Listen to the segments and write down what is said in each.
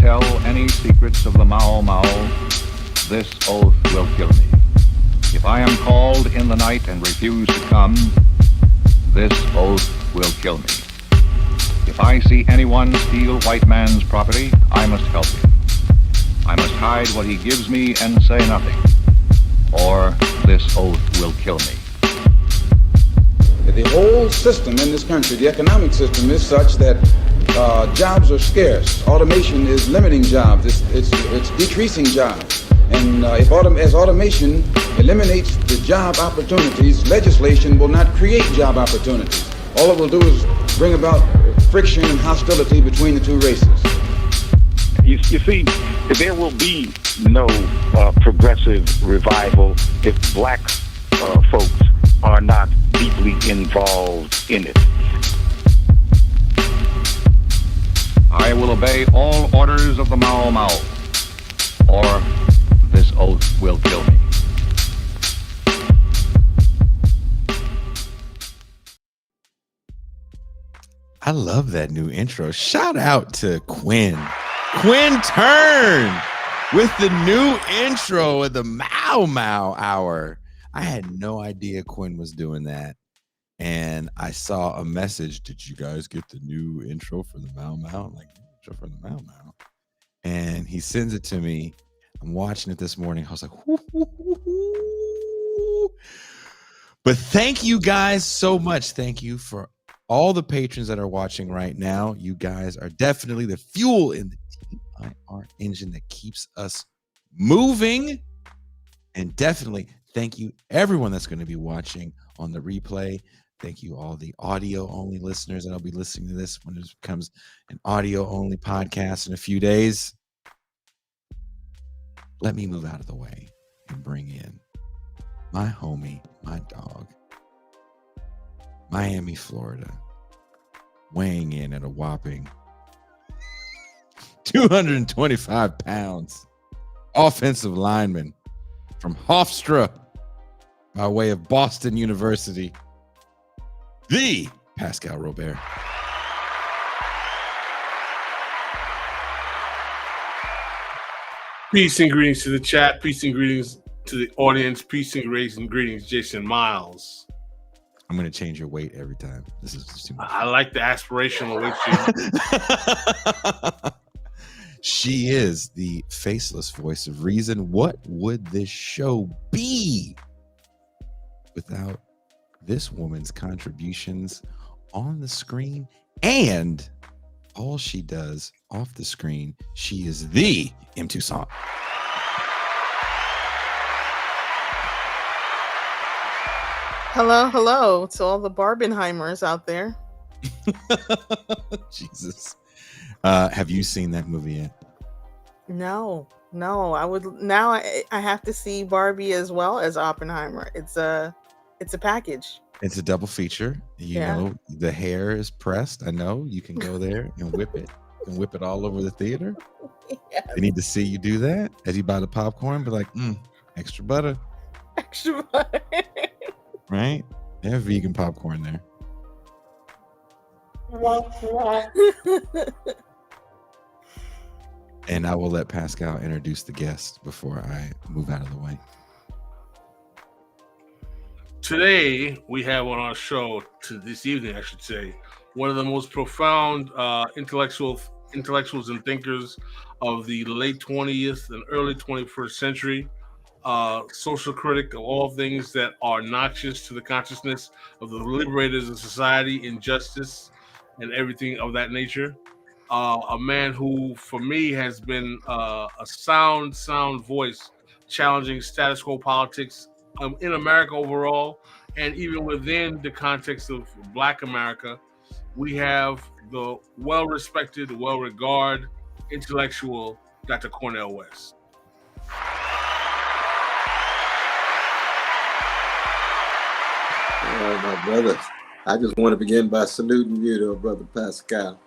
tell any secrets of the Mau Mau, this oath will kill me. If I am called in the night and refuse to come, this oath will kill me. If I see anyone steal white man's property, I must help him. I must hide what he gives me and say nothing, or this oath will kill me. The whole system in this country, the economic system, is such that jobs are scarce. Automation is limiting jobs. It's decreasing jobs. And as automation eliminates the job opportunities, legislation will not create job opportunities. All it will do is bring about friction and hostility between the two races. You see, there will be no progressive revival if black folks are not deeply involved in it. I will obey all orders of the Mau Mau, or this oath will kill me. I love that new intro. Shout out to Quinn. Quinn Turn with the new intro of the Mau Mau Hour. I had no idea Quinn was doing that. And I saw a message. Did you guys get the new intro for the Mau Mau? I'm like, intro for the Mau Mau. And he sends it to me. I'm watching it this morning. I was like, whoo, whoo, whoo, whoo. But thank you guys so much. Thank you for all the patrons that are watching right now. You guys are definitely the fuel in the TIR engine that keeps us moving. And definitely thank you everyone that's going to be watching on the replay. Thank you all the audio only listeners that'll be listening to this when it becomes an audio only podcast in a few days. Let me move out of the way and bring in my homie, my dog, Miami, Florida, weighing in at a whopping 225 pounds, offensive lineman from Hofstra by way of Boston University, the Pascal Robert. Peace and greetings to the chat. Peace and greetings to the audience. Peace and greetings, Jason Miles. I'm going to change your weight every time. This is just too much. I like the aspirational weight. She is the faceless voice of reason. What would this show be without this woman's contributions on the screen and all she does off the screen? She is the M. Toussaint. Hello to all the Barbenheimers out there. Jesus. Have you seen that movie yet? No. I would now. I have to see Barbie as well as Oppenheimer. It's a package. It's a double feature. You know, the hair is pressed. I know you can go there and whip it and whip it all over the theater. Yes. They need to see you do that as you buy the popcorn. Be like, extra butter. Extra butter. Right? They have vegan popcorn there. And I will let Pascal introduce the guest before I move out of the way. Today, we have on our show, this evening, I should say, one of the most profound intellectuals and thinkers of the late 20th and early 21st century, social critic of all things that are noxious to the consciousness of the liberators of society, injustice, and everything of that nature. A man who, for me, has been a sound voice challenging status quo politics in America overall, and even within the context of Black America. We have the well-respected, well-regarded intellectual Dr. Cornel West. My brother, I just want to begin by saluting you, though, Brother Pascal.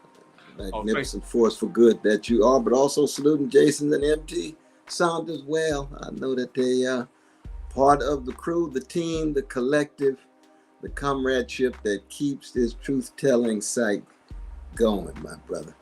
Magnificent force for good that you are, but also saluting Jason and MT Sound as well. I know that they are part of the crew, the team, the collective, the comradeship that keeps this truth-telling site going, my brother.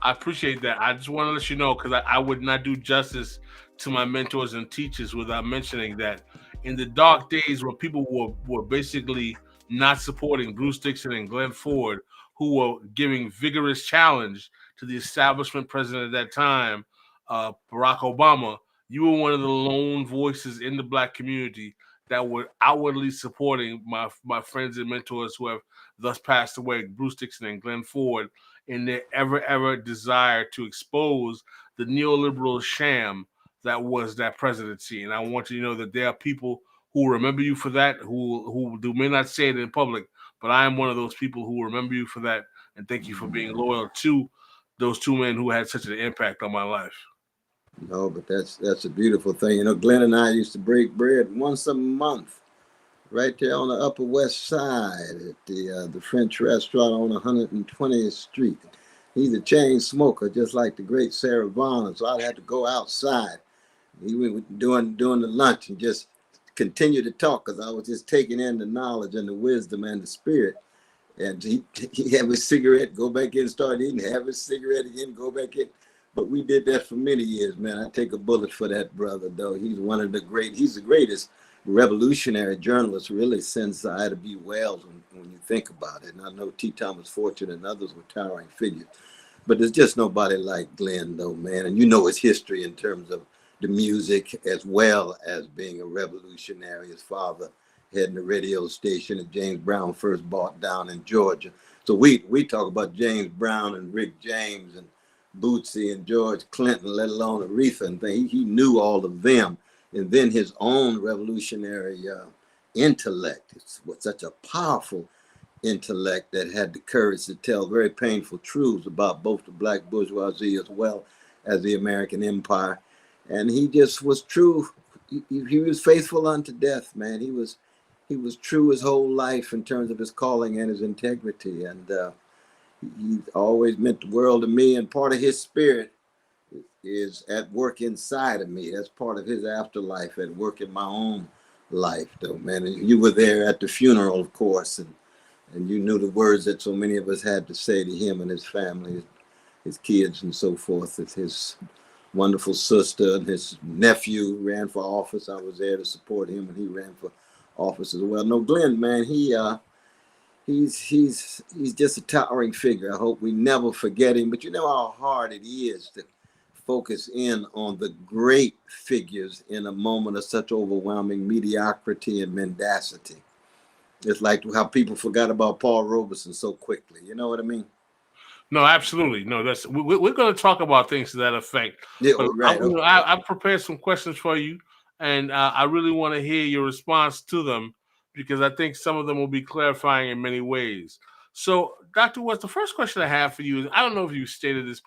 I appreciate that. I just want to let you know because I would not do justice to my mentors and teachers without mentioning that in the dark days where people were basically not supporting Bruce Dixon and Glenn Ford, who were giving vigorous challenge to the establishment president at that time, Barack Obama, you were one of the lone voices in the Black community that were outwardly supporting my friends and mentors who have thus passed away, Bruce Dixon and Glenn Ford, in their ever desire to expose the neoliberal sham that was that presidency. And I want you to know that there are people who remember you for that, who may not say it in public, but I am one of those people who remember you for that, and thank you for being loyal to those two men who had such an impact on my life. No, but that's a beautiful thing. You know, Glenn and I used to break bread once a month, right there on the Upper West Side at the French restaurant on 120th Street. He's a chain smoker, just like the great Sarah Vaughan. So I'd have to go outside. He was doing the lunch and just continue to talk because I was just taking in the knowledge and the wisdom and the spirit. And he have a cigarette, go back in, start eating, have a cigarette again, go back in. But we did that for many years, man. I take a bullet for that brother, though. He's the greatest revolutionary journalist, really, since Ida B. Wells, when you think about it. And I know T. Thomas Fortune and others were towering figures. But there's just nobody like Glenn, though, man. And you know his history in terms of the music as well as being a revolutionary. His father heading the radio station that James Brown first bought down in Georgia. So we talk about James Brown and Rick James and Bootsy and George Clinton, let alone Aretha and things. He knew all of them. And then his own revolutionary intellect. It's such a powerful intellect that had the courage to tell very painful truths about both the Black bourgeoisie as well as the American empire. And he just was true. He was faithful unto death, man. He was true his whole life in terms of his calling and his integrity. And he always meant the world to me. And part of his spirit is at work inside of me. That's part of his afterlife, at work in my own life, though, man. And you were there at the funeral, of course, and you knew the words that so many of us had to say to him and his family, his kids and so forth. His wonderful sister and his nephew ran for office. I was there to support him, and he ran for office as well. No, Glenn, man, he's just a towering figure. I hope we never forget him. But you know how hard it is to focus in on the great figures in a moment of such overwhelming mediocrity and mendacity. It's like how people forgot about Paul Robeson so quickly. You know what I mean? No, absolutely. No, we're going to talk about things to that effect. Yeah, right. I've prepared some questions for you, and I really want to hear your response to them because I think some of them will be clarifying in many ways. So, Dr. West, the first question I have for you is, I don't know if you stated this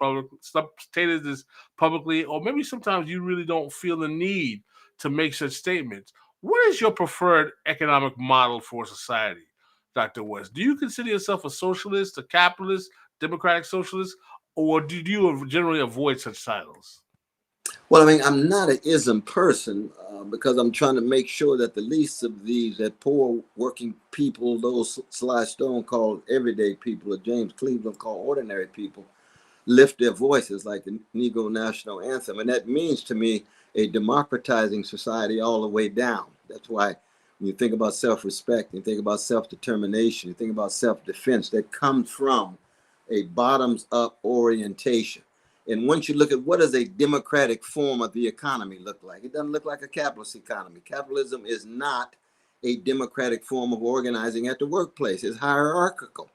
publicly, or maybe sometimes you really don't feel the need to make such statements. What is your preferred economic model for society, Dr. West? Do you consider yourself a socialist, a capitalist, democratic socialist, or do you generally avoid such titles? Well, I mean, I'm not an ism person because I'm trying to make sure that the least of these, that poor working people, those Sly Stone called everyday people, or James Cleveland called ordinary people, lift their voices like the Negro National Anthem. And that means to me a democratizing society all the way down. That's why when you think about self-respect, you think about self-determination, you think about self-defense, that comes from a bottoms-up orientation. And once you look at what does a democratic form of the economy look like, it doesn't look like a capitalist economy. Capitalism is not a democratic form of organizing at the workplace. It's hierarchical.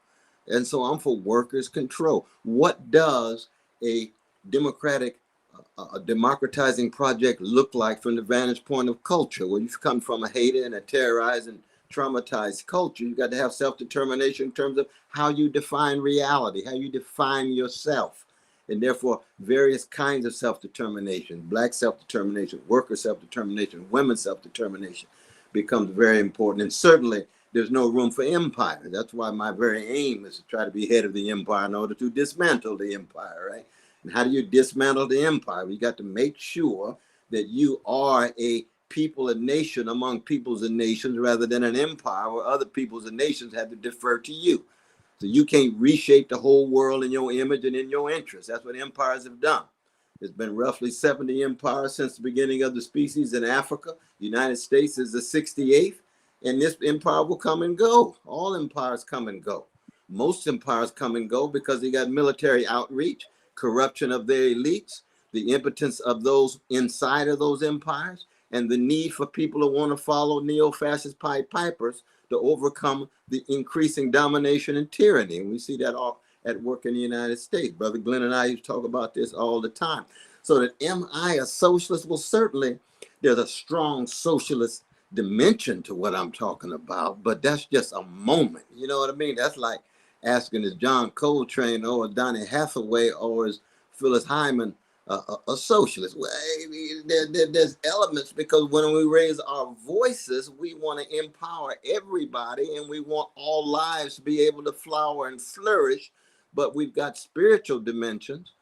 And so I'm for workers' control. What does a democratizing project look like from the vantage point of culture? Well, you've come from a hated and a terrorized and traumatized culture. You got to have self-determination in terms of how you define reality, how you define yourself. And therefore, various kinds of self-determination, Black self-determination, worker self-determination, women's self-determination becomes very important. And certainly, there's no room for empire. That's why my very aim is to try to be head of the empire in order to dismantle the empire, right? And how do you dismantle the empire? You got to make sure that you are a people, a nation among peoples and nations, rather than an empire where other peoples and nations have to defer to you. So you can't reshape the whole world in your image and in your interest. That's what empires have done. There's been roughly 70 empires since the beginning of the species in Africa. The United States is the 68th, and this empire will come and go. All empires come and go. Most empires come and go because they got military outreach, corruption of their elites, the impotence of those inside of those empires, and the need for people who want to follow neo-fascist Pied Pipers to overcome the increasing domination and tyranny. And we see that all at work in the United States. Brother Glenn and I used to talk about this all the time. So that am I a socialist? Well, certainly there's a strong socialist dimension to what I'm talking about, but that's just a moment. You know what I mean? That's like asking, is John Coltrane or Donny Hathaway or is Phyllis Hyman a socialist? Well, there's elements, because when we raise our voices, we want to empower everybody and we want all lives to be able to flower and flourish. But we've got spiritual dimensions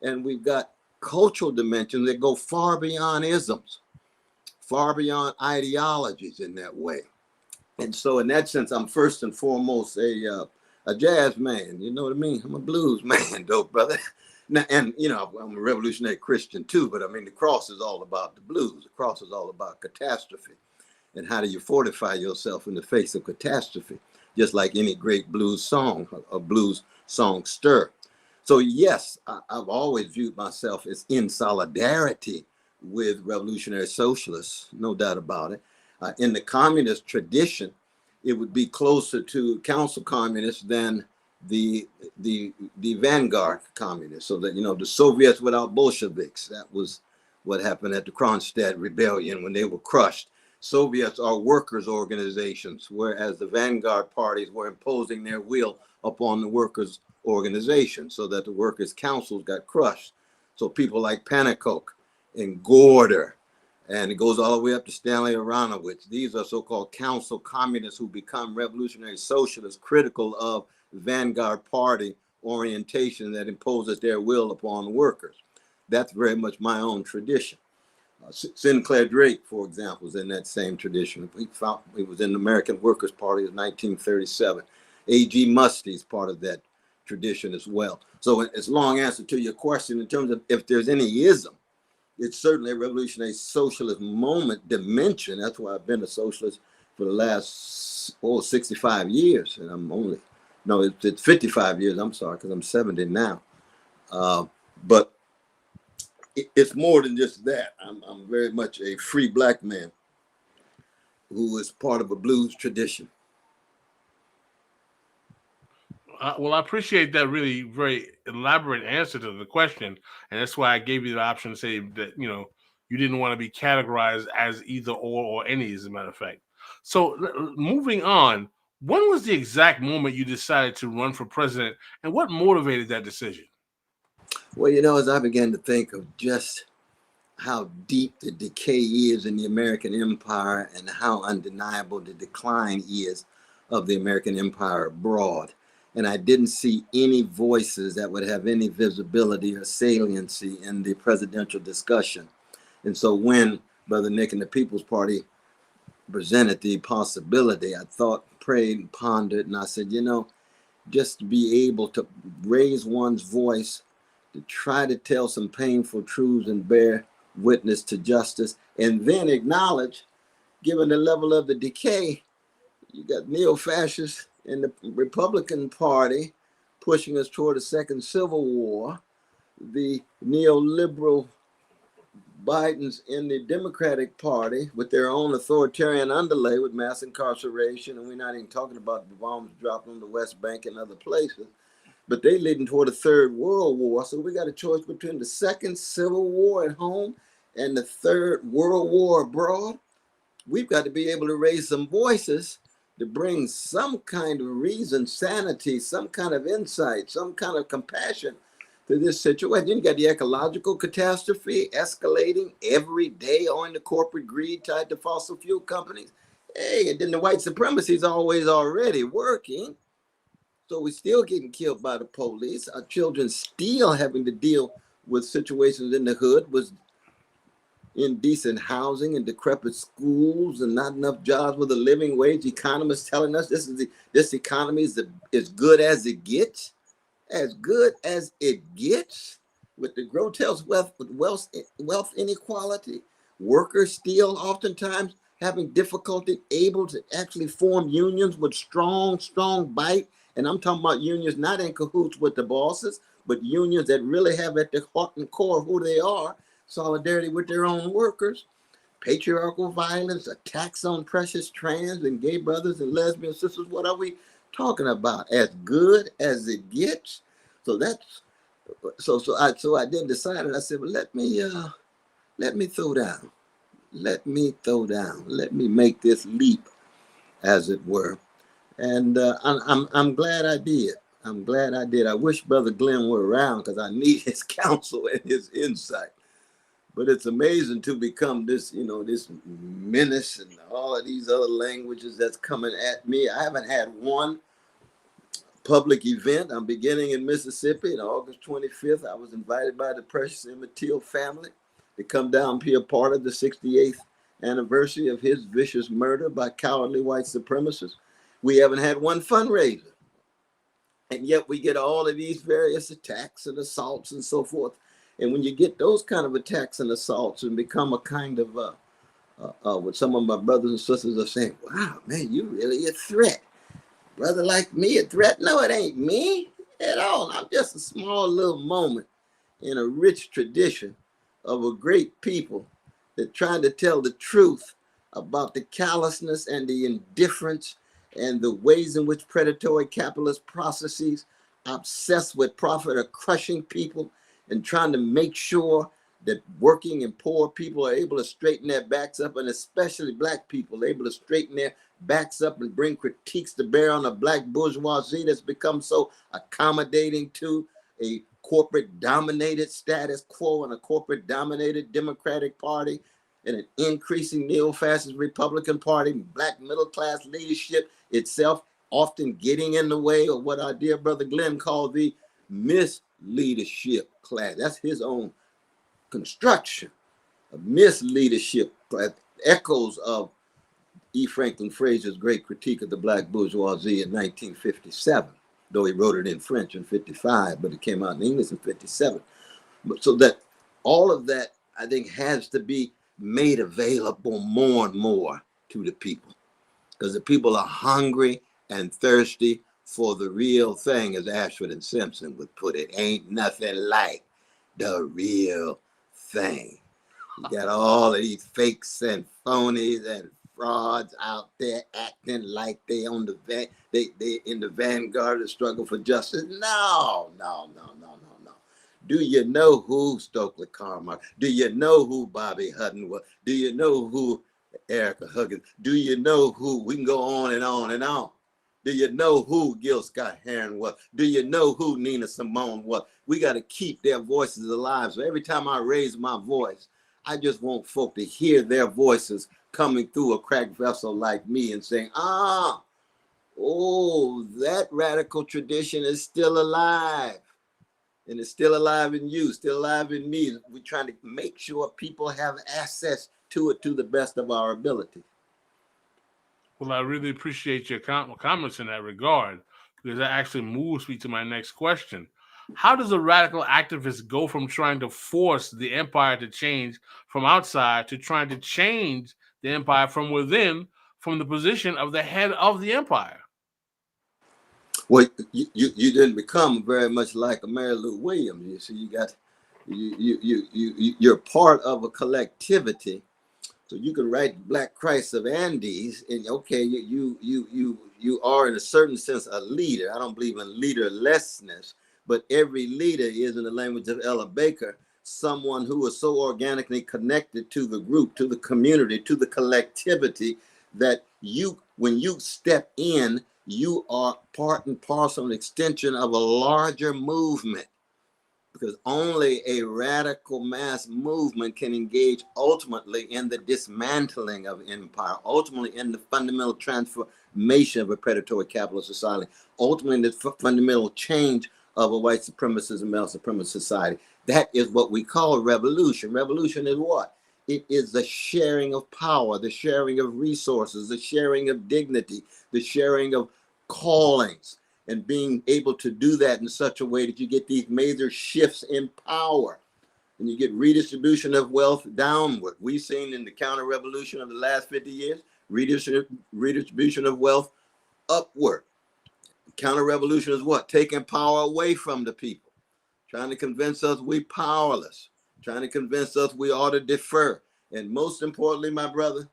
and we've got cultural dimensions that go far beyond isms, far beyond ideologies in that way. And so in that sense, I'm first and foremost a jazz man. You know what I mean? I'm a blues man, though, brother. Now, and, you know, I'm a revolutionary Christian too, but I mean, the cross is all about the blues. The cross is all about catastrophe. And how do you fortify yourself in the face of catastrophe? Just like any great blues song, a blues songster. So yes, I've always viewed myself as in solidarity with revolutionary socialists, no doubt about it. In the communist tradition, it would be closer to council communists than the vanguard communists. So that, you know, the Soviets without Bolsheviks, that was what happened at the Kronstadt rebellion when they were crushed. Soviets are workers' organizations, whereas the vanguard parties were imposing their will upon the workers' organization, so that the workers' councils got crushed. So people like Pannekoek and Gorder, and it goes all the way up to Stanley Aronowitz. These are so-called council communists who become revolutionary socialists, critical of vanguard party orientation that imposes their will upon the workers. That's very much my own tradition. Sinclair Drake, for example, is in that same tradition. He was in the American Workers' Party in 1937. A.G. Musty's part of that tradition as well. So it's a long answer to your question in terms of if there's any ism. It's certainly a revolutionary socialist moment dimension. That's why I've been a socialist for the last 65 years. And I'm only, no, it's 55 years, I'm sorry, because I'm 70 now. But it's more than just that. I'm very much a free black man who is part of a blues tradition. Well, I appreciate that really very elaborate answer to the question. And that's why I gave you the option to say that, you know, you didn't want to be categorized as either or any, as a matter of fact. So moving on, when was the exact moment you decided to run for president and what motivated that decision? Well, you know, as I began to think of just how deep the decay is in the American empire and how undeniable the decline is of the American empire abroad, and I didn't see any voices that would have any visibility or saliency in the presidential discussion. And so when Brother Nick and the People's Party presented the possibility, I thought, prayed, and pondered, and I said, you know, just to be able to raise one's voice, to try to tell some painful truths and bear witness to justice, and then acknowledge, given the level of the decay, you got neo-fascists in the Republican Party pushing us toward a second civil war, the neoliberal Bidens in the Democratic Party with their own authoritarian underlay with mass incarceration, and we're not even talking about the bombs dropped on the West Bank and other places, but they leading toward a third world war. So we got a choice between the second civil war at home and the third world war abroad. We've got to be able to raise some voices to bring some kind of reason, sanity, some kind of insight, some kind of compassion to this situation. You got the ecological catastrophe escalating every day on the corporate greed tied to fossil fuel companies. Hey, and then the white supremacy is always already working. So we're still getting killed by the police. Our children still having to deal with situations in the hood with indecent housing and decrepit schools and not enough jobs with a living wage. Economists telling us this economy is as good as it gets, with the grotesque wealth inequality. Workers still oftentimes having difficulty able to actually form unions with strong bite. And I'm talking about unions not in cahoots with the bosses, but unions that really have at the heart and core of who they are solidarity with their own workers. Patriarchal violence, attacks on precious trans and gay brothers and lesbian sisters. What are we talking about? As good as it gets. So that's so I then decided. I said, well, let me throw down. Let me make this leap, as it were. And I'm glad I did. I wish Brother Glenn were around because I need his counsel and his insight. But it's amazing to become this, this menace and all of these other languages that's coming at me. I haven't had one public event. I'm beginning in Mississippi on August 25th. I was invited by the Precious Emmett Till family to come down and be a part of the 68th anniversary of his vicious murder by cowardly white supremacists. We haven't had one fundraiser. And yet we get all of these various attacks and assaults and so forth. And when you get those kind of attacks and assaults and become a kind of, what some of my brothers and sisters are saying, wow, man, you really a threat. Brother like me, a threat? No, it ain't me at all. I'm just a small little moment in a rich tradition of a great people that trying to tell the truth about the callousness and the indifference and the ways in which predatory capitalist processes obsessed with profit are crushing people and trying to make sure that working and poor people are able to straighten their backs up, and especially Black people are able to straighten their backs up and bring critiques to bear on a Black bourgeoisie that's become so accommodating to a corporate dominated status quo and a corporate dominated Democratic Party and an increasing neo-fascist Republican Party, Black middle class leadership itself often getting in the way of what our dear brother Glenn called the misleadership class. That's his own construction, a misleadership class, echoes of E. Franklin Fraser's great critique of the Black bourgeoisie in 1957, though he wrote it in French in 55, but it came out in English in 57. But so that all of that, I think, has to be made available more and more to the people, because the people are hungry and thirsty for the real thing, as Ashford and Simpson would put it. Ain't nothing like the real thing. You got all of these fakes and phonies and frauds out there acting like they on the they in the vanguard of the struggle for justice. No. Do you know who Stokely Carmichael? Do you know who Bobby Hutton was? Do you know who Erica Huggins? Do you know who? We can go on and on and on. Do you know who Gil Scott Heron was? Do you know who Nina Simone was? We got to keep their voices alive. So every time I raise my voice, I just want folk to hear their voices coming through a cracked vessel like me and saying, that radical tradition is still alive. And it's still alive in you, still alive in me. We're trying to make sure people have access to it to the best of our ability. Well, I really appreciate your comments in that regard, because that actually moves me to my next question. How does a radical activist go from trying to force the empire to change from outside to trying to change the empire from within, from the position of the head of the empire? Well, you didn't become very much like a Mary Lou Williams. You see, you're part of a collectivity. So you can write Black Christ of Andes, and okay, you are in a certain sense a leader. I don't believe in leaderlessness, but every leader is, in the language of Ella Baker, someone who is so organically connected to the group, to the community, to the collectivity, that when you step in, you are part and parcel, an extension of a larger movement, because only a radical mass movement can engage ultimately in the dismantling of empire, ultimately in the fundamental transformation of a predatory capitalist society, ultimately in the fundamental change of a white supremacist and male supremacist society. That is what we call revolution. Revolution is what? It is the sharing of power, the sharing of resources, the sharing of dignity, the sharing of callings, and being able to do that in such a way that you get these major shifts in power and you get redistribution of wealth downward. We've seen in the counter revolution of the last 50 years, redistribution of wealth upward. Counter revolution is what? Taking power away from the people, trying to convince us we powerless, trying to convince us we ought to defer. And most importantly, my brother,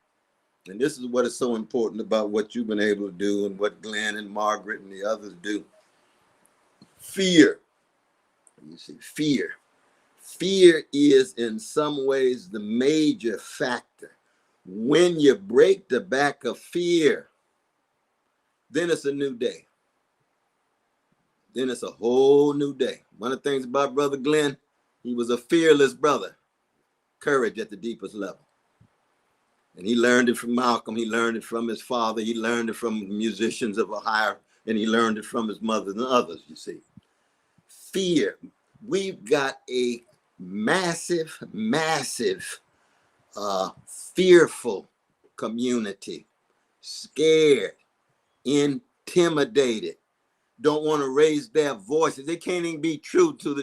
and this is what is so important about what you've been able to do and what Glenn and Margaret and the others do. Fear. You see, fear. Fear is in some ways the major factor. When you break the back of fear, then it's a new day. Then it's a whole new day. One of the things about Brother Glenn, he was a fearless brother. Courage at the deepest level. And he learned it from Malcolm. He learned it from his father. He learned it from musicians of a higher, and he learned it from his mother and others, you see. Fear. We've got a massive, fearful community. Scared, intimidated, don't want to raise their voices. They can't even be true to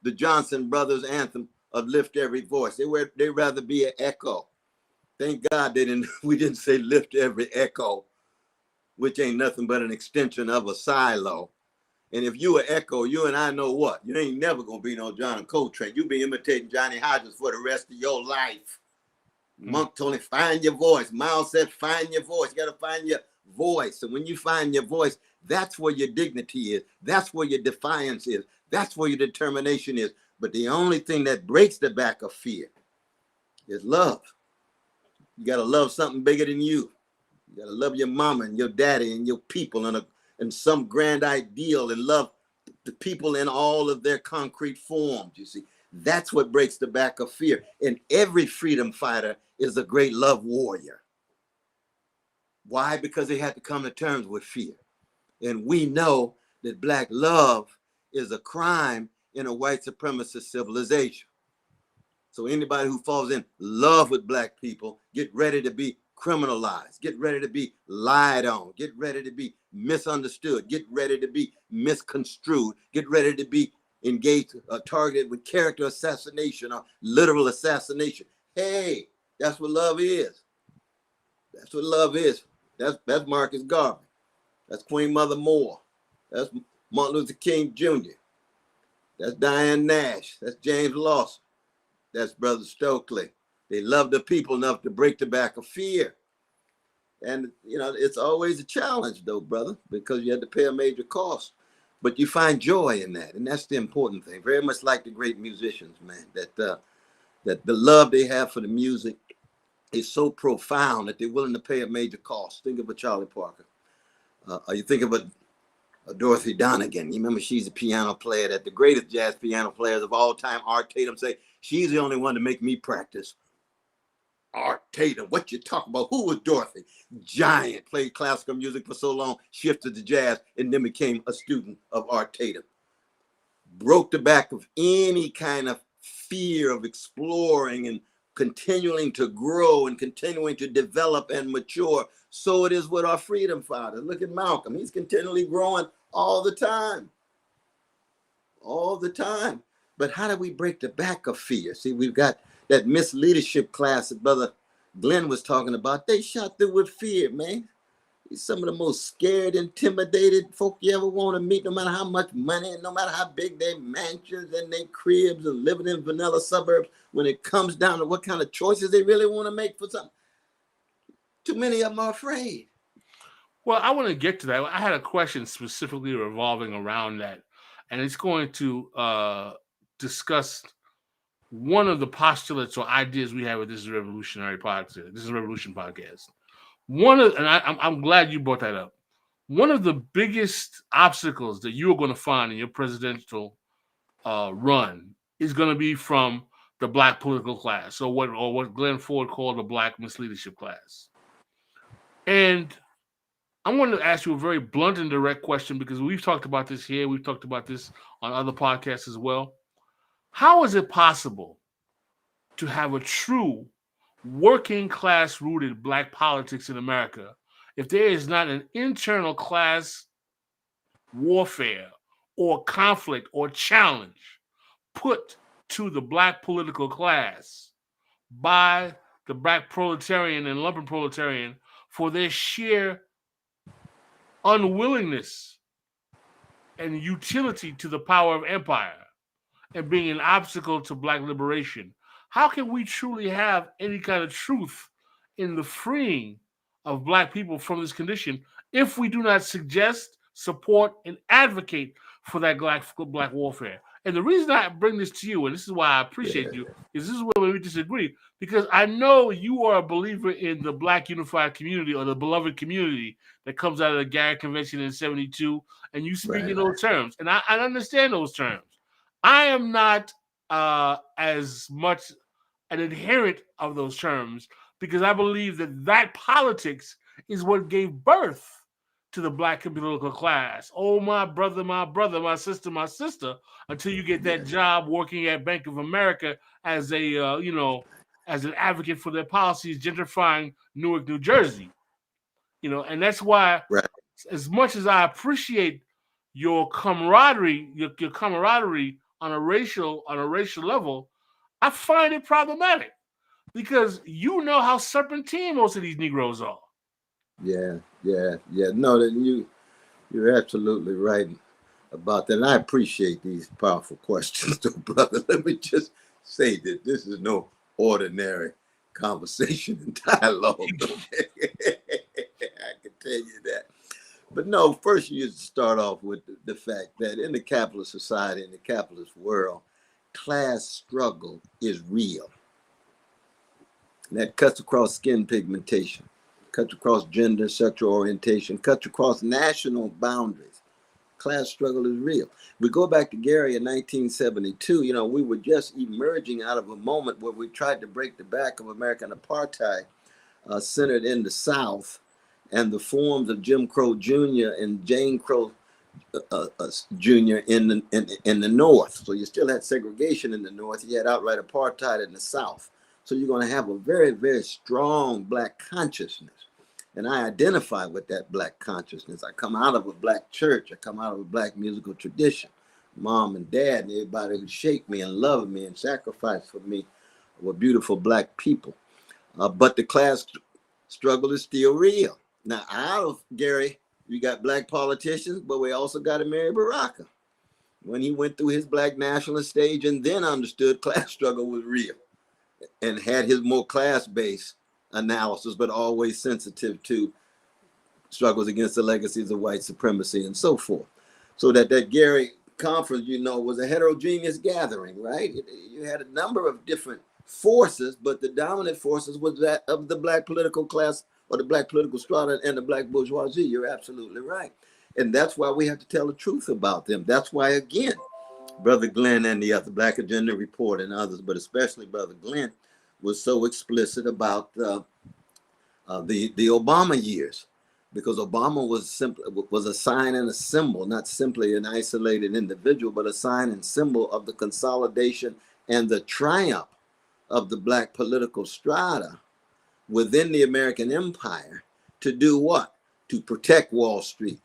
the Johnson Brothers anthem of lift every voice. They'd rather be an echo. Thank God we didn't say lift every echo, which ain't nothing but an extension of a silo. And if you an echo, you and I know what? You ain't never gonna be no John Coltrane. You be imitating Johnny Hodges for the rest of your life. Monk told him, find your voice. Miles said, find your voice. You gotta find your voice. And when you find your voice, that's where your dignity is. That's where your defiance is. That's where your determination is. But the only thing that breaks the back of fear is love. You got to love something bigger than you. You got to love your mama and your daddy and your people and some grand ideal, and love the people in all of their concrete forms, you see. That's what breaks the back of fear. And every freedom fighter is a great love warrior. Why? Because they had to come to terms with fear. And we know that Black love is a crime in a white supremacist civilization. So anybody who falls in love with Black people, get ready to be criminalized, get ready to be lied on, get ready to be misunderstood, get ready to be misconstrued, get ready to be engaged, targeted with character assassination or literal assassination. Hey, that's what love is. That's what love is. That's Marcus Garvey. That's Queen Mother Moore. That's Martin Luther King Jr. That's Diane Nash. That's James Lawson. That's Brother Stokely. They love the people enough to break the back of fear. And, you know, it's always a challenge, though, brother, because you have to pay a major cost. But you find joy in that. And that's the important thing. Very much like the great musicians, man, that the love they have for the music is so profound that they're willing to pay a major cost. Think of a Charlie Parker. You think of a Dorothy Donegan. You remember she's a piano player that the greatest jazz piano players of all time, Art Tatum, say, she's the only one to make me practice. Art Tatum, what you talking about? Who was Dorothy? Giant, played classical music for so long, shifted to jazz, and then became a student of Art Tatum. Broke the back of any kind of fear of exploring and continuing to grow and continuing to develop and mature. So it is with our freedom fighters. Look at Malcolm. He's continually growing all the time. All the time. But how do we break the back of fear? See, we've got that misleadership class that Brother Glenn was talking about. They shot through with fear, man. He's some of the most scared, intimidated folk you ever want to meet, no matter how much money and no matter how big their mansions and their cribs and living in vanilla suburbs. When it comes down to what kind of choices they really want to make for something, too many of them are afraid. Well, I want to get to that. I had a question specifically revolving around that, and it's going to discuss one of the postulates or ideas we have with this revolutionary podcast. This is a revolution podcast. I'm glad you brought that up. One of the biggest obstacles that you're going to find in your presidential run is going to be from the Black political class, or what Glenn Ford called the Black misleadership class. And I wanted to ask you a very blunt and direct question, because we've talked about this here. We've talked about this on other podcasts as well. How is it possible to have a true working class rooted black politics in America, if there is not an internal class warfare or conflict or challenge put to the black political class by the black proletarian and lumpen proletarian for their sheer unwillingness and utility to the power of empire and being an obstacle to black liberation, how can we truly have any kind of truth in the freeing of black people from this condition if we do not suggest, support, and advocate for that black warfare? And the reason I bring this to you, and this is why I appreciate you, is this is where we disagree, because I know you are a believer in the black unified community or the beloved community that comes out of the Gary Convention in 72, and you speak in those terms. And I understand those terms. I am not as much an adherent of those terms because I believe that politics is what gave birth to the black political class. Oh, my brother, my sister, until you get that job working at Bank of America as a, as an advocate for their policies, gentrifying Newark, New Jersey. And that's why, as much as I appreciate your camaraderie, your camaraderie on a racial level, I find it problematic because you know how serpentine most of these Negroes are. Yeah. No, you're absolutely right about that. And I appreciate these powerful questions, though, brother. Let me just say that this is no ordinary conversation and dialogue. I can tell you that. But no, first you start off with the fact that in the capitalist society, in the capitalist world, class struggle is real. And that cuts across skin pigmentation, cuts across gender, sexual orientation, cuts across national boundaries. Class struggle is real. We go back to Gary in 1972, we were just emerging out of a moment where we tried to break the back of American apartheid centered in the South, and the forms of Jim Crow Jr. and Jane Crow Jr. in the North. So you still had segregation in the North. You had outright apartheid in the South. So you're going to have a very, very strong black consciousness. And I identify with that black consciousness. I come out of a black church. I come out of a black musical tradition. Mom and dad and everybody who shaped me and loved me and sacrificed for me were beautiful black people. But the class struggle is still real. Now, out of Gary, we got black politicians, but we also got Amiri Baraka when he went through his black nationalist stage and then understood class struggle was real and had his more class-based analysis, but always sensitive to struggles against the legacies of white supremacy and so forth. So that Gary conference, was a heterogeneous gathering, right? You had a number of different forces, but the dominant forces was that of the black political class or the black political strata and the black bourgeoisie. You're absolutely right. And that's why we have to tell the truth about them. That's why, again, Brother Glenn and the other Black Agenda Report and others, but especially Brother Glenn, was so explicit about the Obama years, because Obama was a sign and a symbol, not simply an isolated individual, but a sign and symbol of the consolidation and the triumph of the black political strata within the American empire to do what? To protect Wall Street,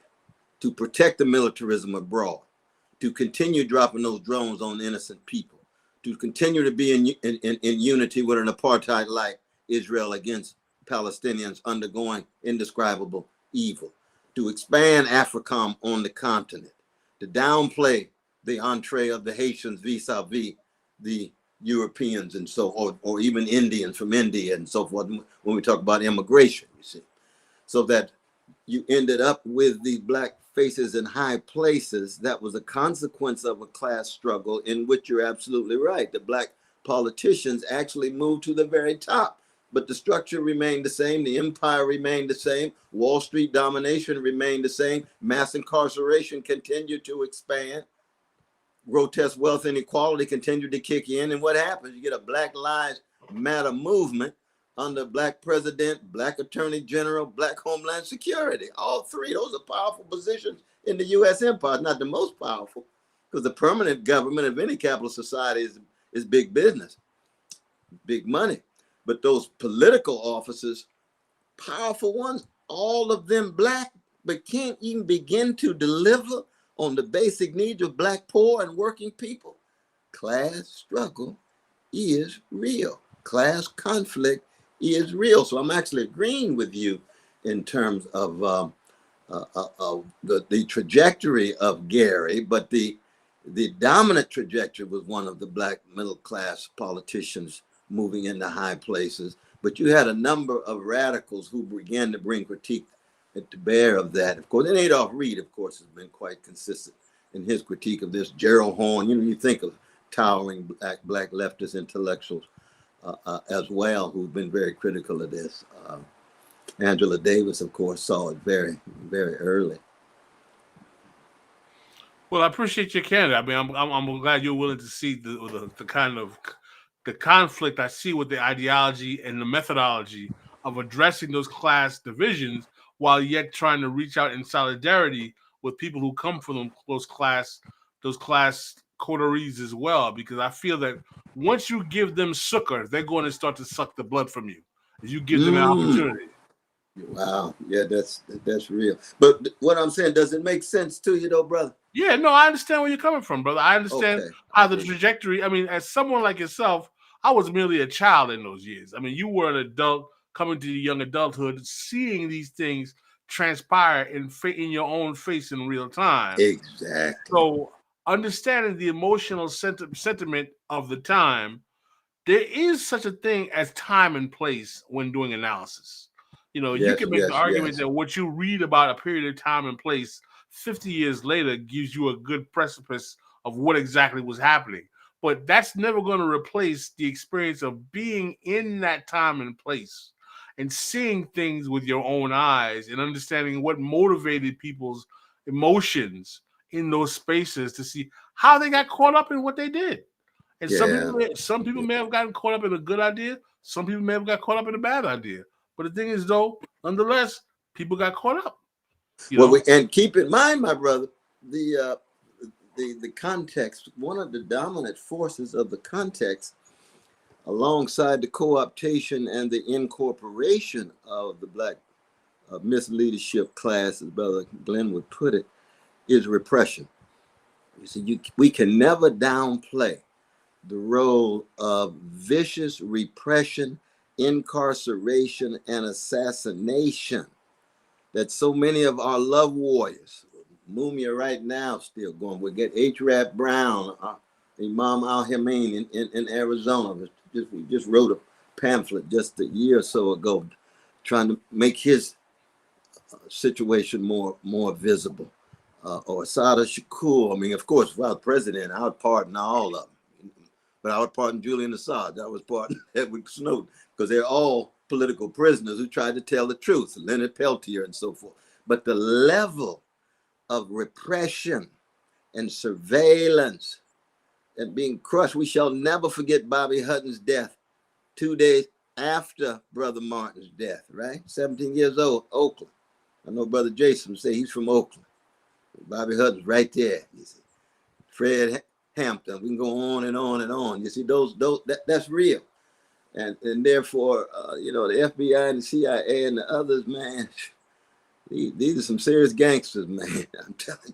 to protect the militarism abroad, to continue dropping those drones on innocent people, to continue to be in unity with an apartheid-like Israel against Palestinians undergoing indescribable evil, to expand AFRICOM on the continent, to downplay the entree of the Haitians vis-a-vis the Europeans and so, or even Indians from India and so forth, when we talk about immigration, you see. So that you ended up with the black faces in high places. That was a consequence of a class struggle in which you're absolutely right. The black politicians actually moved to the very top, but the structure remained the same. The empire remained the same. Wall Street domination remained the same. Mass incarceration continued to expand. Grotesque wealth inequality continued to kick in. And what happens? You get a Black Lives Matter movement under black president, black attorney general, black homeland security. All three, those are powerful positions in the U.S. empire. Not the most powerful, because the permanent government of any capitalist society is big business, big money. But those political officers, powerful ones, all of them black, but can't even begin to deliver on the basic needs of black, poor, and working people. Class struggle is real. Class conflict is real. So I'm actually agreeing with you in terms of the trajectory of Gary, but the dominant trajectory was one of the black middle class politicians moving into high places. But you had a number of radicals who began to bring critique to bear of that. Of course, and Adolph Reed, of course, has been quite consistent in his critique of this. Gerald Horne, you think of towering black leftist intellectuals as well, who've been very critical of this. Angela Davis, of course, saw it very, very early. Well, I appreciate your candor. I mean, I'm glad you're willing to see the kind of the conflict I see with the ideology and the methodology of addressing those class divisions, while yet trying to reach out in solidarity with people who come from those class coteries as well. Because I feel that once you give them sukkah, they're going to start to suck the blood from you. If you give them an opportunity. Wow, yeah, that's real. But what I'm saying, does it make sense to you, though, brother? Yeah, no, I understand where you're coming from, brother. I understand how the trajectory. I mean, as someone like yourself, I was merely a child in those years. I mean, you were an adult coming to the young adulthood, seeing these things transpire in your own face in real time. Exactly. So, understanding the emotional sentiment of the time, there is such a thing as time and place when doing analysis. You can make the argument that what you read about a period of time and place 50 years later gives you a good precipice of what exactly was happening. But that's never going to replace the experience of being in that time and place and seeing things with your own eyes and understanding what motivated people's emotions in those spaces to see how they got caught up in what they did. And some people may have gotten caught up in a good idea. Some people may have got caught up in a bad idea. But the thing is, though, nonetheless, people got caught up. And keep in mind, my brother, the context. One of the dominant forces of the context, alongside the co-optation and the incorporation of the black misleadership class, as Brother Glenn would put it, is repression. You see, we can never downplay the role of vicious repression, incarceration, and assassination that so many of our love warriors, Mumia right now still going, we get H. Rap Brown, Imam Al-Hamein in Arizona. We just wrote a pamphlet just a year or so ago trying to make his situation more visible. Or Sada Shakur. I mean, of course, if I was president, I would pardon all of them. But I would pardon Julian Assange. I would pardon Edward Snowden, because they're all political prisoners who tried to tell the truth, Leonard Peltier and so forth. But the level of repression and surveillance and being crushed, we shall never forget Bobby Hutton's death 2 days after Brother Martin's death, right? 17 years old, Oakland. I know Brother Jason say he's from Oakland. Bobby Hutton's right there, you see. Fred Hampton, we can go on and on and on. You see, that's real. And therefore, the FBI and the CIA and the others, man, these are some serious gangsters, man. I'm telling you,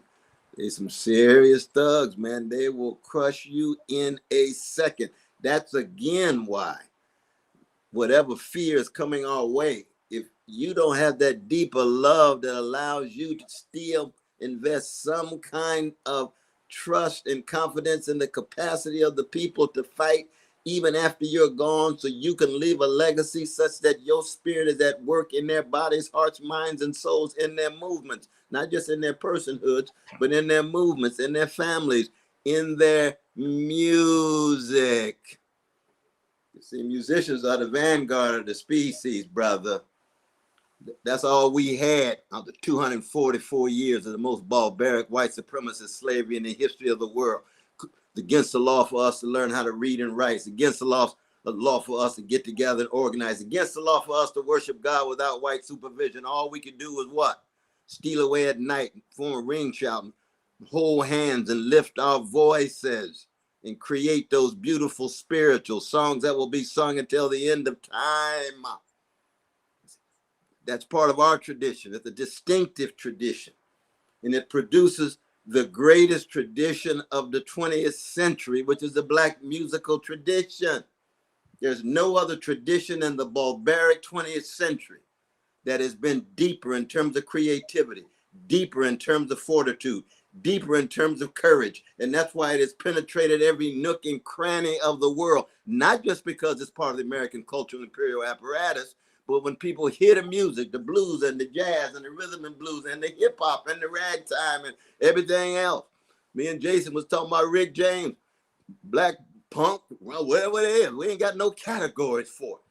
they're some serious thugs, man. They will crush you in a second. That's again why whatever fear is coming our way, if you don't have that deeper love that allows you to still invest some kind of trust and confidence in the capacity of the people to fight even after you're gone, so you can leave a legacy such that your spirit is at work in their bodies, hearts, minds, and souls, in their movements, not just in their personhoods, but in their movements, in their families, in their music. You see, musicians are the vanguard of the species, brother. That's all we had after 244 years of the most barbaric white supremacist slavery in the history of the world. Against the law for us to learn how to read and write. It's against the law for us to get together and organize. Against the law for us to worship God without white supervision. All we could do was what? Steal away at night, form a ring shout, hold hands and lift our voices and create those beautiful spiritual songs that will be sung until the end of time. That's part of our tradition. It's a distinctive tradition, and it produces the greatest tradition of the 20th century, which is the Black musical tradition. There's no other tradition in the barbaric 20th century that has been deeper in terms of creativity, deeper in terms of fortitude, deeper in terms of courage. And that's why it has penetrated every nook and cranny of the world, not just because it's part of the American cultural imperial apparatus, but when people hear the music, the blues and the jazz and the rhythm and blues and the hip hop and the ragtime and everything else. Me and Jason was talking about Rick James, black punk, well, whatever it is. We ain't got no categories for it.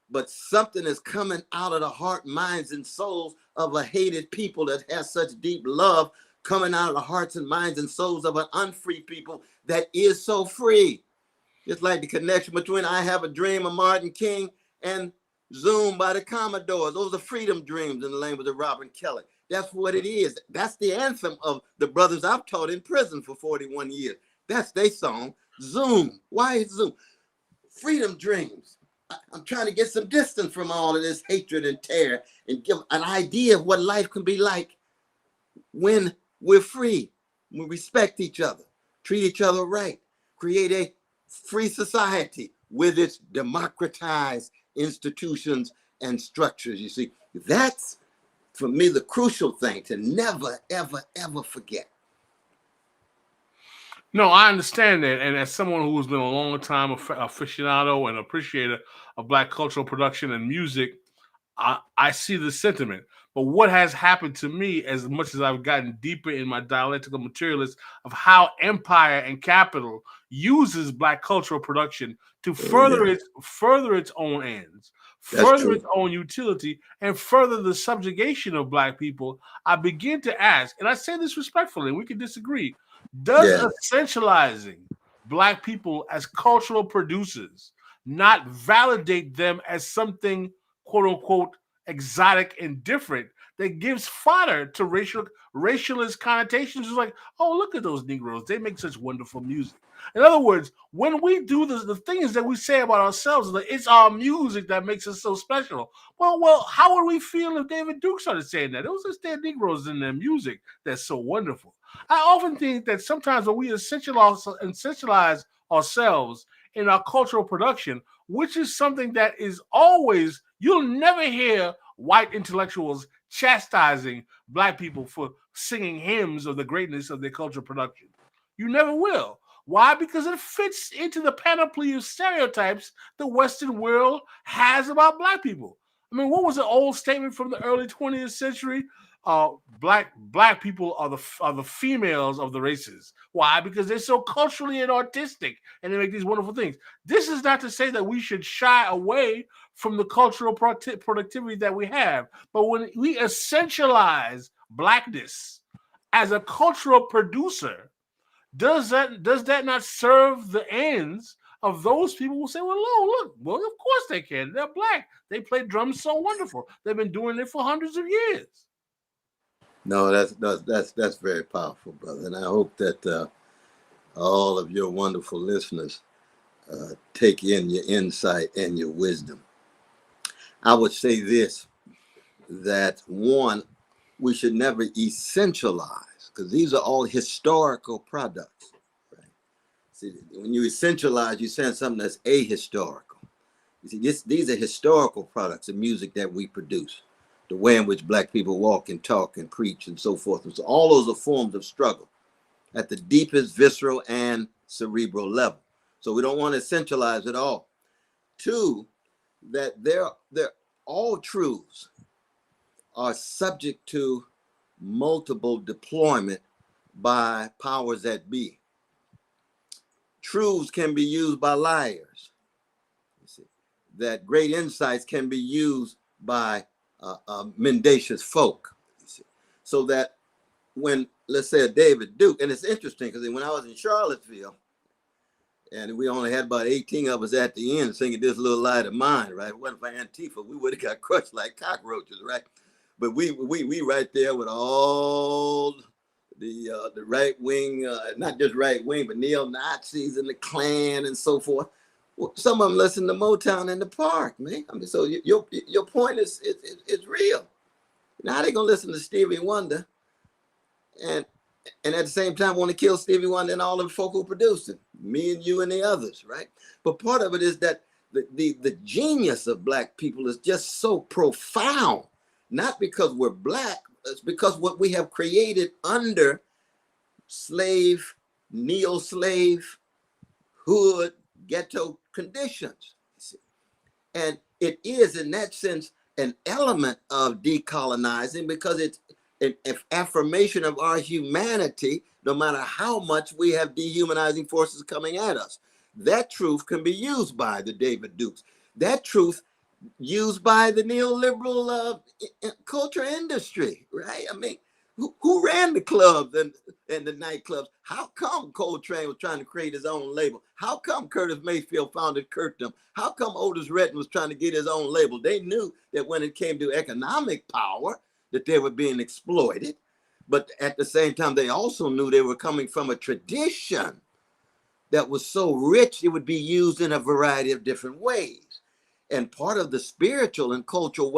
But something is coming out of the heart, minds, and souls of a hated people that has such deep love, coming out of the hearts and minds and souls of an unfree people that is so free. It's like the connection between I Have a Dream of Martin King and Zoom by the Commodores. Those are freedom dreams in the language of Robin Kelly. That's what it is. That's the anthem of the brothers I've taught in prison for 41 years. That's their song, Zoom. Why is Zoom? Freedom dreams. I'm trying to get some distance from all of this hatred and terror and give an idea of what life can be like when we're free, we respect each other, treat each other right, create a free society with its democratized institutions and structures. You see, that's, for me, the crucial thing to never, ever, ever forget. No, I understand that. And as someone who's been a long time aficionado and appreciator of Black cultural production and music, I see the sentiment. But what has happened to me, as much as I've gotten deeper in my dialectical materialist of how empire and capital uses Black cultural production to further its own ends, further its own utility, and further the subjugation of Black people, I begin to ask, and I say this respectfully, and we can disagree, does essentializing Black people as cultural producers not validate them as something, quote unquote, exotic and different that gives fodder to racialist connotations? It's like, oh, look at those Negroes. They make such wonderful music. In other words, when we do this, the things that we say about ourselves, like, it's our music that makes us so special. Well, how would we feel if David Duke started saying that? It was just their Negroes in their music that's so wonderful. I often think that sometimes when we essentialize ourselves in our cultural production, which is something that is always, you'll never hear white intellectuals chastising Black people for singing hymns of the greatness of their cultural production. You never will. Why? Because it fits into the panoply of stereotypes the Western world has about Black people. I mean, what was an old statement from the early 20th century? Black people are the females of the races. Why? Because they're so culturally and artistic, and they make these wonderful things. This is not to say that we should shy away from the cultural productivity that we have, but when we essentialize Blackness as a cultural producer, does that not serve the ends of those people who say, well, of course they can. They're Black. They play drums so wonderful. They've been doing it for hundreds of years. No, that's very powerful, brother. And I hope that all of your wonderful listeners take in your insight and your wisdom. I would say this, that one, we should never essentialize, because these are all historical products. Right? See, when you essentialize, you're saying something that's ahistorical. You see, these are historical products of music that we produce. The way in which Black people walk and talk and preach and so forth. And so all those are forms of struggle at the deepest visceral and cerebral level. So we don't want to essentialize it all. Two, that all truths are subject to multiple deployment by powers that be. Truths can be used by liars. You see, that great insights can be used by mendacious folk. You see. So that when, let's say, a David Duke, and it's interesting because when I was in Charlottesville, and we only had about 18 of us at the end singing This Little Light of Mine, right? If it wasn't for Antifa, we would have got crushed like cockroaches, right? But we right there with all the right wing, not just right wing, but neo-Nazis and the Klan and so forth. Well, some of them listen to Motown in the park, man. I mean, so your point is real. Now they gonna listen to Stevie Wonder, and at the same time want to kill Stevie Wonder and all the folk who produced it, me and you and the others, right? But part of it is that the genius of Black people is just so profound, not because we're Black, it's because what we have created under slave, neo-slave, hood, ghetto conditions. And it is in that sense an element of decolonizing, because it's an affirmation of our humanity, no matter how much we have dehumanizing forces coming at us. That truth can be used by the David Dukes. That truth used by the neoliberal culture industry, right? I mean, who ran the clubs and the nightclubs? How come Coltrane was trying to create his own label? How come Curtis Mayfield founded Curtdom? How come Otis Redding was trying to get his own label? They knew that when it came to economic power, that they were being exploited. But at the same time, they also knew they were coming from a tradition that was so rich, it would be used in a variety of different ways. And part of the spiritual and cultural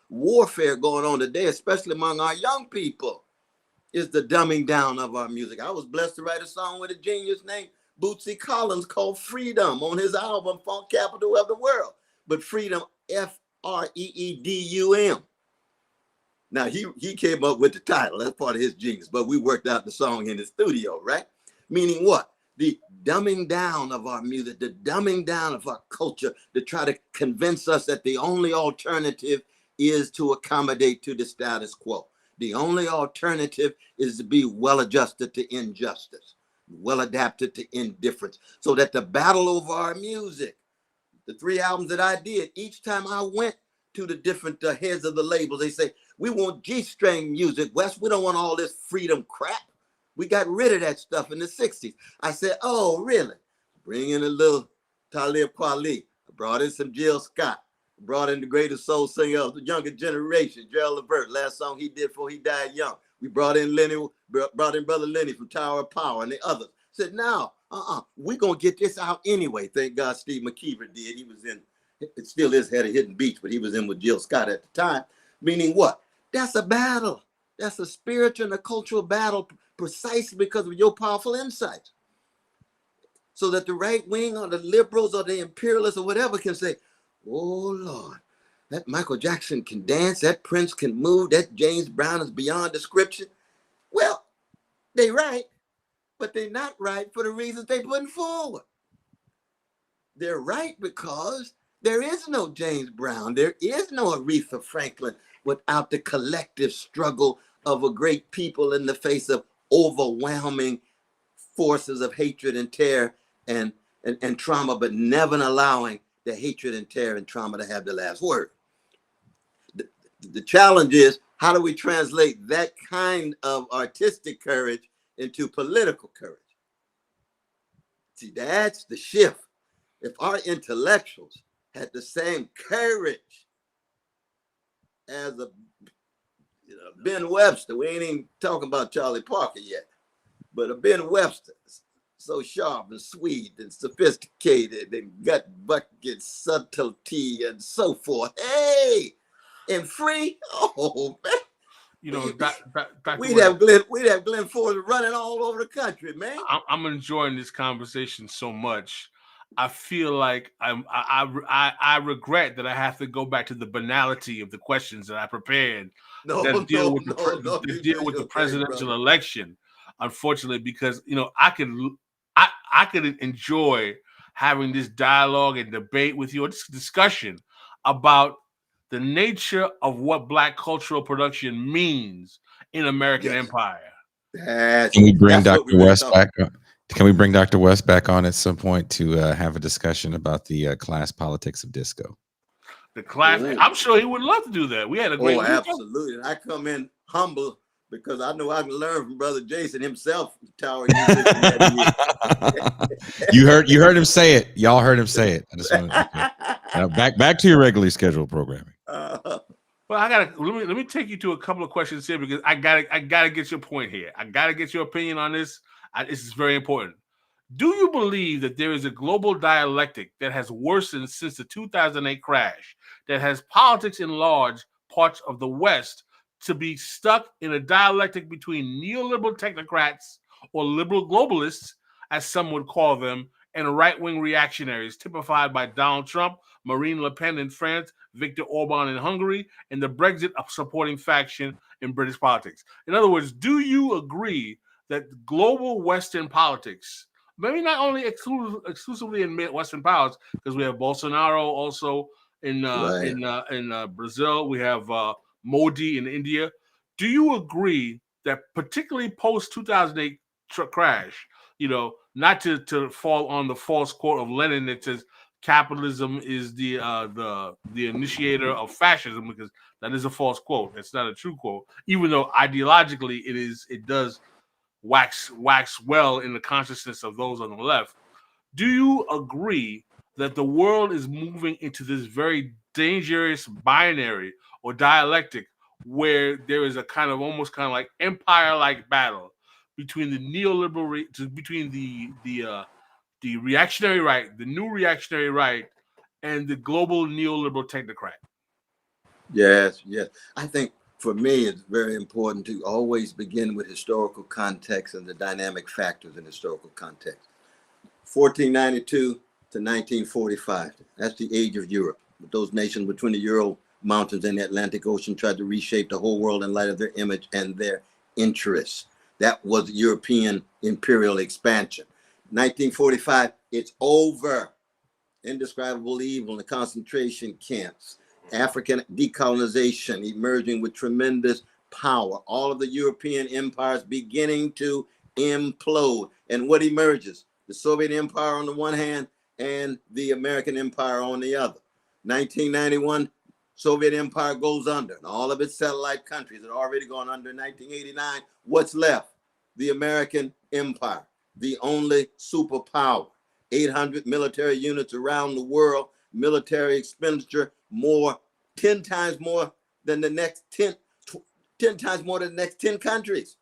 warfare going on today, especially among our young people, is the dumbing down of our music. I was blessed to write a song with a genius named Bootsy Collins called Freedom on his album, Funk Capital of the World. But freedom, F-R-E-E-D-U-M. Now, he came up with the title. That's part of his genius. But we worked out the song in the studio, right? Meaning what? The dumbing down of our music, the dumbing down of our culture, to try to convince us that the only alternative is to accommodate to the status quo. The only alternative is to be well-adjusted to injustice, well-adapted to indifference, so that the battle over our music, the 3 albums that I did, each time I went to the different heads of the labels, they say, we want G-string music, West. We don't want all this freedom crap. We got rid of that stuff in the 60s. I said, oh, really? Bring in a little Talib Kweli. I brought in some Jill Scott. Brought in the greatest soul singer of the younger generation, Gerald Levert. Last song he did before he died young. We brought in Brother Lenny from Tower of Power and the others. Said, now, we're going to get this out anyway. Thank God Steve McKeever did. He was in, it still is head of Hidden Beach, but he was in with Jill Scott at the time. Meaning what? That's a battle. That's a spiritual and a cultural battle, precisely because of your powerful insights. So that the right wing or the liberals or the imperialists or whatever can say, oh, Lord, that Michael Jackson can dance, that Prince can move, that James Brown is beyond description. Well, they're right, but they're not right for the reasons they're putting forward. They're right because there is no James Brown, there is no Aretha Franklin without the collective struggle of a great people in the face of overwhelming forces of hatred and terror and trauma, but never allowing the hatred and terror and trauma to have the last word. The challenge is, how do we translate that kind of artistic courage into political courage? See, that's the shift. If our intellectuals had the same courage as Ben Webster, we ain't even talking about Charlie Parker yet, but a Ben Webster, so sharp and sweet and sophisticated and gut bucket subtlety and so forth. Hey, and free. Oh man, you know, we'd have Glenn Ford running all over the country, man. I'm enjoying this conversation so much. I feel like I regret that I have to go back to the banality of the questions that I prepared that deal with the presidential election. Unfortunately, because I could enjoy having this dialogue and debate with you, or this discussion about the nature of what Black cultural production means in American empire. Can we bring Dr. West back on? Can we bring Dr. West back on at some point to have a discussion about the class politics of disco? The class, I'm sure he would love to do that. We had a great weekend. Absolutely. And I come in humble because I know I can learn from Brother Jason himself. Tower You heard him say it. Y'all heard him say it. I just wanted to back to your regularly scheduled programming. Well, let me take you to a couple of questions here because I gotta get your point here. I gotta get your opinion on this. This is very important. Do you believe that there is a global dialectic that has worsened since the 2008 crash, that has politics in large parts of the West to be stuck in a dialectic between neoliberal technocrats or liberal globalists, as some would call them, and right-wing reactionaries, typified by Donald Trump, Marine Le Pen in France, Viktor Orban in Hungary, and the Brexit supporting faction in British politics? In other words, do you agree that global Western politics, maybe not only exclusively in Western powers, because we have Bolsonaro also in Brazil, we have Modi in India. Do you agree that particularly post 2008 crash, not to fall on the false quote of Lenin that says capitalism is the initiator of fascism, because that is a false quote. That's not a true quote, even though ideologically it does wax well in the consciousness of those on the left. Do you agree that the world is moving into this very dangerous binary or dialectic where there is a almost like empire-like battle between the neoliberal, between the reactionary right, the new reactionary right, and the global neoliberal technocrat? Yes. I think for me, it's very important to always begin with historical context and the dynamic factors in historical context. 1492 to 1945, that's the age of Europe. Those nations between the Ural Mountains and the Atlantic Ocean tried to reshape the whole world in light of their image and their interests. That was European imperial expansion. 1945, it's over. Indescribable evil in the concentration camps. African decolonization emerging with tremendous power. All of the European empires beginning to implode. And what emerges? The Soviet Empire on the one hand and the American Empire on the other. 1991, Soviet Empire goes under, and all of its satellite countries had already gone under. 1989, what's left? The American Empire, the only superpower. 800 military units around the world, military expenditure 10 times more than the next 10 times more than the next 10 countries.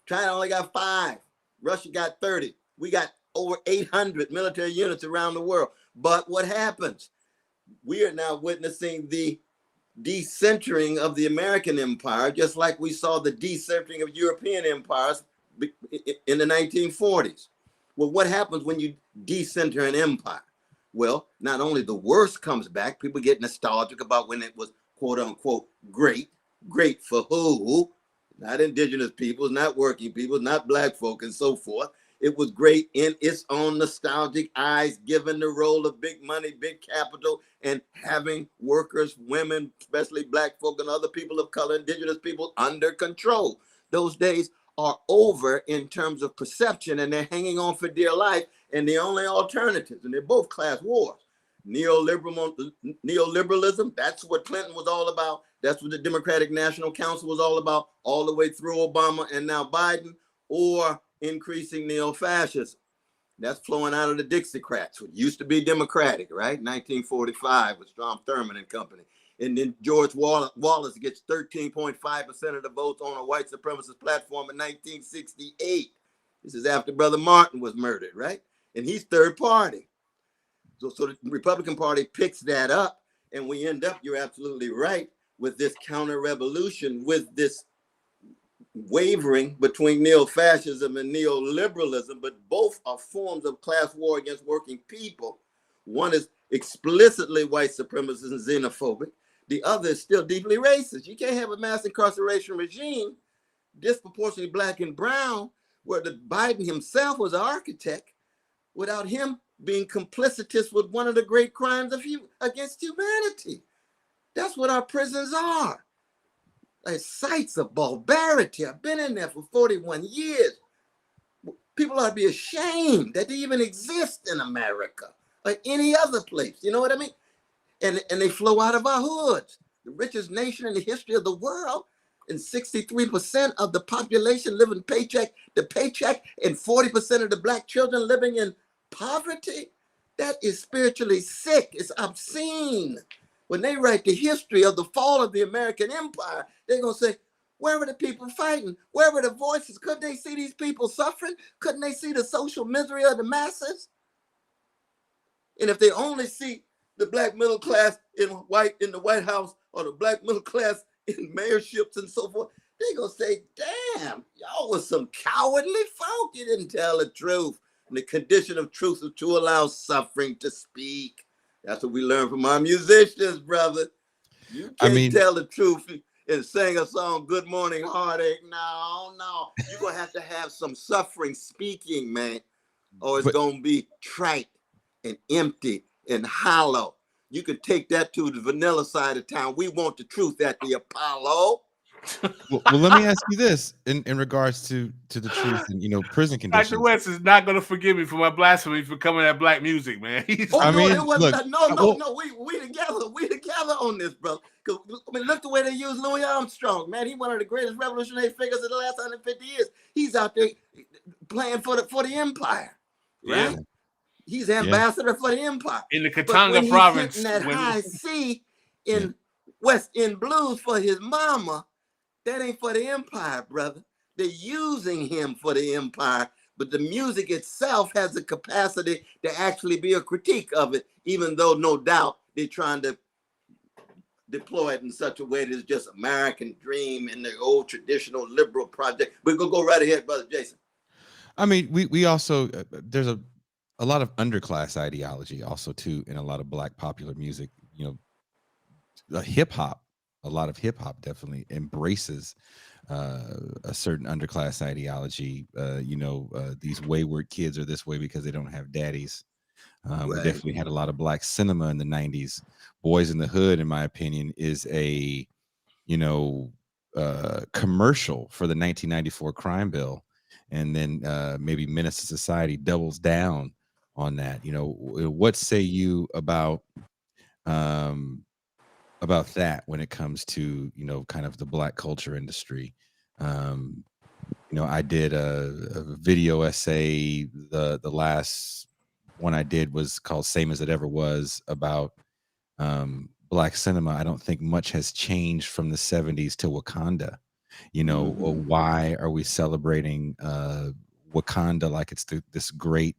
China only got 5. Russia got 30. We got over 800 military units around the world. But what happens? We are now witnessing the decentering of the American empire, just like we saw the decentering of European empires in the 1940s. Well, what happens when you decenter an empire? Well, not only the worst comes back, people get nostalgic about when it was quote unquote great. Great for who? Not indigenous peoples, not working people, not black folk, and so forth. It was great in its own nostalgic eyes, given the role of big money, big capital, and having workers, women, especially black folk and other people of color, indigenous people, under control. Those days are over in terms of perception, and they're hanging on for dear life. And the only alternatives, and they're both class wars. Neoliberalism, that's what Clinton was all about. That's what the Democratic National Council was all about, all the way through Obama and now Biden, or increasing neo-fascism. That's flowing out of the Dixiecrats, what used to be Democratic, right? 1945 with Strom Thurmond and company. And then George Wallace gets 13.5% of the votes on a white supremacist platform in 1968. This is after Brother Martin was murdered, right? And he's third party. So the Republican Party picks that up, and we end up, you're absolutely right, with this counter-revolution, with this wavering between neo-fascism and neoliberalism, but both are forms of class war against working people. One is explicitly white supremacist and xenophobic. The other is still deeply racist. You can't have a mass incarceration regime, disproportionately black and brown, where the Biden himself was an architect, without him being complicitous with one of the great crimes against humanity. That's what our prisons are. Like sites of barbarity. I've been in there for 41 years. People ought to be ashamed that they even exist in America or any other place. You know what I mean? And they flow out of our hoods. The richest nation in the history of the world, and 63% of the population living paycheck to paycheck, and 40% of the black children living in poverty. That is spiritually sick. It's obscene. when they write the history of the fall of the American empire, they're going to say, where were the people fighting? Where were the voices? Couldn't they see these people suffering? Couldn't they see the social misery of the masses? And if they only see the black middle class in the White House, or the black middle class in mayorships and so forth, they're going to say, damn, y'all was some cowardly folk. You didn't tell the truth. And the condition of truth is to allow suffering to speak. That's what we learn from our musicians, brother. You can't tell the truth and sing a song, Good Morning Heartache. No. You're going to have some suffering speaking, man, or it's going to be trite and empty and hollow. You can take that to the vanilla side of town. We want the truth at the Apollo. Well, let me ask you this in regards to the truth and prison conditions. Dr. West is not going to forgive me for my blasphemy for coming at black music, man. We together on this, bro. Because look the way they use Louis Armstrong, man. He's one of the greatest revolutionary figures of the last 150 years. He's out there playing for the empire, right? Yeah. He's ambassador for the empire in the Katanga province. That high C in West End blues for his mama. That ain't for the empire, brother. They're using him for the empire, but the music itself has the capacity to actually be a critique of it, even though no doubt they're trying to deploy it in such a way that it's just American dream and the old traditional liberal project. We're going to go right ahead, Brother Jason. I mean, we also, there's a lot of underclass ideology also too in a lot of black popular music. Hip hop, a lot of hip hop definitely embraces a certain underclass ideology. These wayward kids are this way because they don't have daddies. We definitely had a lot of black cinema in the 90s. Boys in the Hood, in my opinion, is a commercial for the 1994 crime bill, and then maybe Menace to Society doubles down on that. What say you about that when it comes to kind of the black culture industry? I did a video essay. The last one I did was called Same as It Ever Was, about black cinema. I don't think much has changed from the 70s to Wakanda. Why are we celebrating Wakanda like it's this great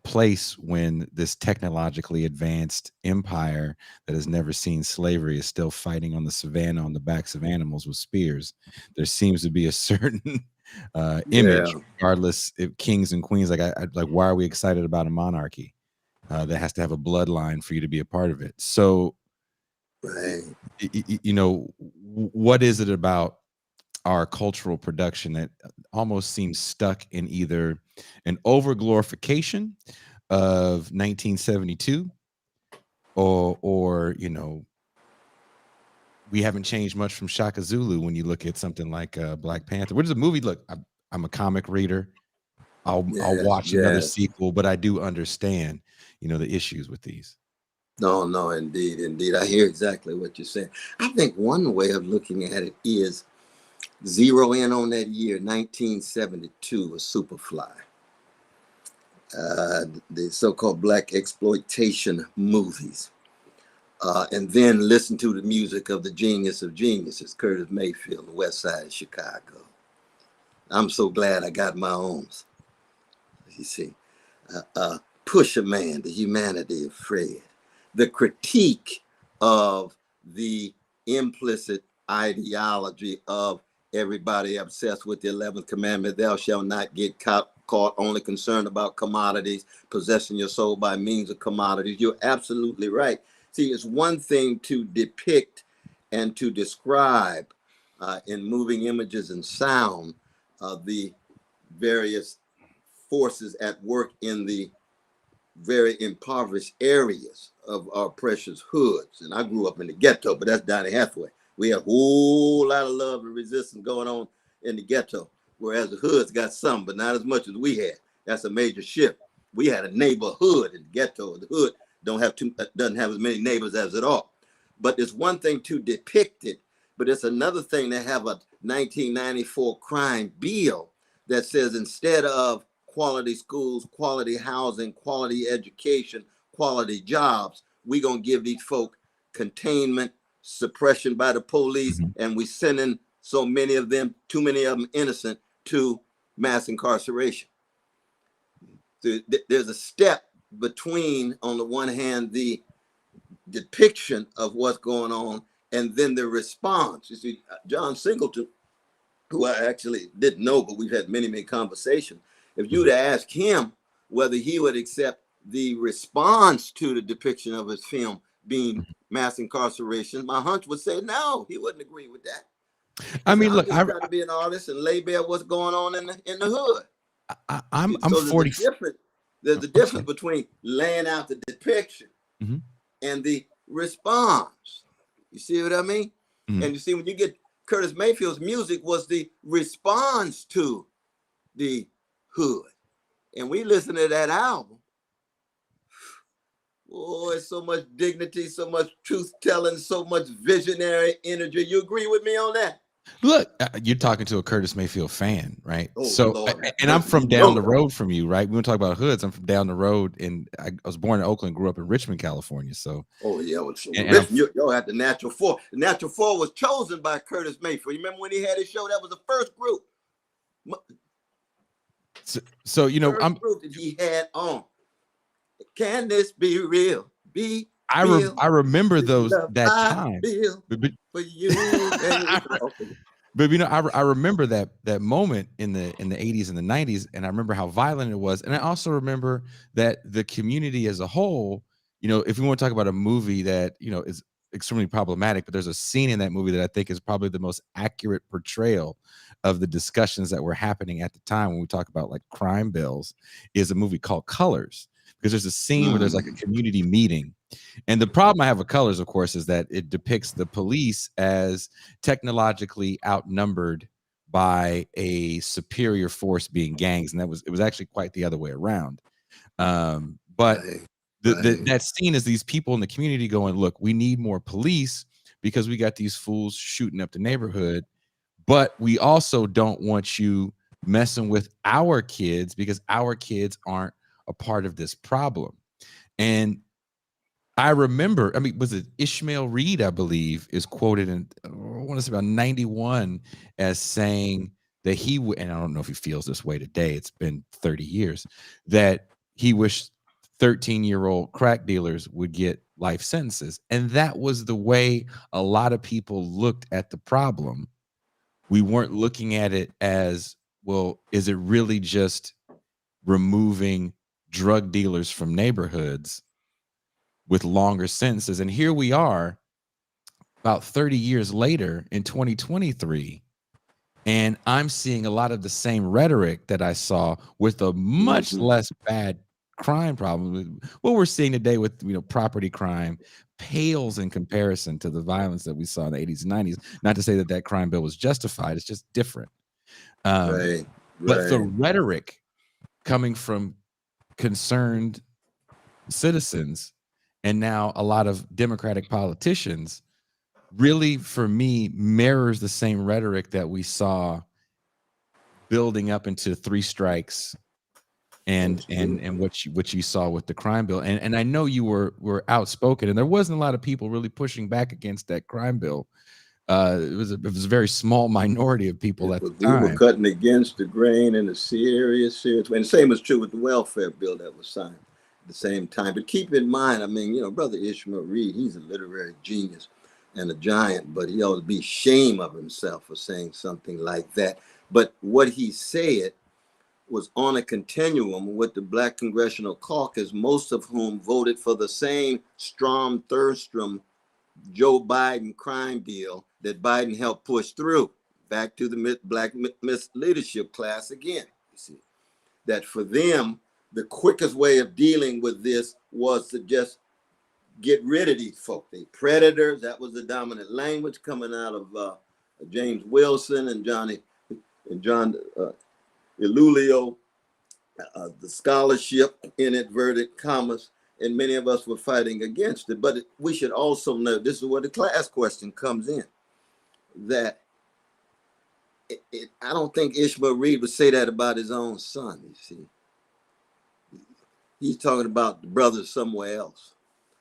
place when this technologically advanced empire that has never seen slavery is still fighting on the savannah on the backs of animals with spears? There seems to be a certain image, regardless if kings and queens, like why are we excited about a monarchy that has to have a bloodline for you to be a part of it? So what is it about our cultural production that almost seems stuck in either an overglorification of 1972 or we haven't changed much from Shaka Zulu when you look at something like Black Panther? What does the movie look? I'm a comic reader. I'll watch another sequel, but I do understand, the issues with these. No, indeed. I hear exactly what you're saying. I think one way of looking at it is zero in on that year, 1972, a Superfly. The so-called black exploitation movies. And then listen to the music of the genius of geniuses, Curtis Mayfield, the West Side of Chicago. I'm so glad I got my own. You see, Pusha Man, The Humanity of Fred, the critique of the implicit ideology of everybody obsessed with the 11th commandment, thou shalt not get caught only concerned about commodities, possessing your soul by means of commodities. You're absolutely right. See, it's one thing to depict and to describe in moving images and sound the various forces at work in the very impoverished areas of our precious hoods. And I grew up in the ghetto, but that's Donny Hathaway. We had a whole lot of love and resistance going on in the ghetto, whereas the hoods got some, but not as much as we had. That's a major shift. We had a neighborhood in the ghetto. The hood doesn't have as many neighbors as it ought. But it's one thing to depict it, but it's another thing to have a 1994 crime bill that says instead of quality schools, quality housing, quality education, quality jobs, we're going to give these folk containment, suppression by the police, and we sending so many of them, too many of them innocent, to mass incarceration. There's a step between, on the one hand, the depiction of what's going on and then the response. You see, John Singleton, who I actually didn't know, but we've had many, many conversations. If you'd ask him whether he would accept the response to the depiction of his film being mass incarceration, my hunch would say no, he wouldn't agree with that. I mean, look, I'm just trying to be an artist and lay bare what's going on in the hood. I'm so 40. There's a difference between laying out the depiction and the response. You see what I mean? And you see, when you get Curtis Mayfield's music was the response to the hood. And we listen to that album. Oh, it's so much dignity, so much truth telling, so much visionary energy. You agree with me on that? Look, you're talking to a Curtis Mayfield fan, right? Oh, so, Lord. and I'm from down the road from you, right? We want to talk about hoods. I'm from down the road, and I was born in Oakland, grew up in Richmond, California. So, oh yeah, y'all had the Natural Four. The Natural Four was chosen by Curtis Mayfield. You remember when he had his show? That was the first group. So you know, first group that he had on. Can this be real? I remember that time. For you. But you know, I remember that moment in the 80s and the 90s, and I remember how violent it was. And I also remember that the community as a whole, you know, if we want to talk about a movie that, you know, is extremely problematic, but there's a scene in that movie that I think is probably the most accurate portrayal of the discussions that were happening at the time when we talk about like crime bills, is a movie called Colors. Because there's a scene where there's like a community meeting. And the problem I have with Colors, of course, is that it depicts the police as technologically outnumbered by a superior force being gangs. And it was actually quite the other way around. But that scene is these people in the community going, look, we need more police because we got these fools shooting up the neighborhood. But we also don't want you messing with our kids because our kids aren't a part of this problem. And I remember, I mean, was it Ishmael Reed, I believe, is quoted in, I want to say about 91 as saying that he would, and I don't know if he feels this way today, it's been 30 years, that he wished 13-year-old crack dealers would get life sentences. And that was the way a lot of people looked at the problem. We weren't looking at it as, well, is it really just removing drug dealers from neighborhoods with longer sentences? And here we are about 30 years later in 2023, and I'm seeing a lot of the same rhetoric that I saw with a much less bad crime problem. What we're seeing today with, you know, property crime pales in comparison to the violence that we saw in the 80s and 90s. Not to say that that crime bill was justified, it's just different. But the rhetoric coming from concerned citizens and now a lot of Democratic politicians really, for me, mirrors the same rhetoric that we saw building up into three strikes and what you saw with the crime bill. And I know you were outspoken, and there wasn't a lot of people really pushing back against that crime bill. It was a very small minority of people at the time. We were cutting against the grain in a serious way. And the same is true with the welfare bill that was signed at the same time. But keep in mind, I mean, you know, Brother Ishmael Reed, he's a literary genius and a giant, but he ought to be ashamed of himself for saying something like that. But what he said was on a continuum with the Black Congressional Caucus, most of whom voted for the same Strom Thurstrom Joe Biden crime bill that Biden helped push through. Back to the Black leadership class again. You see, that for them, the quickest way of dealing with this was to just get rid of these folk. They predators. That was the dominant language coming out of James Wilson and John Ilulio, the scholarship in inverted commas, and many of us were fighting against it. But we should also know, this is where the class question comes in, that I don't think Ishmael Reed would say that about his own son, you see. He's talking about the brothers somewhere else.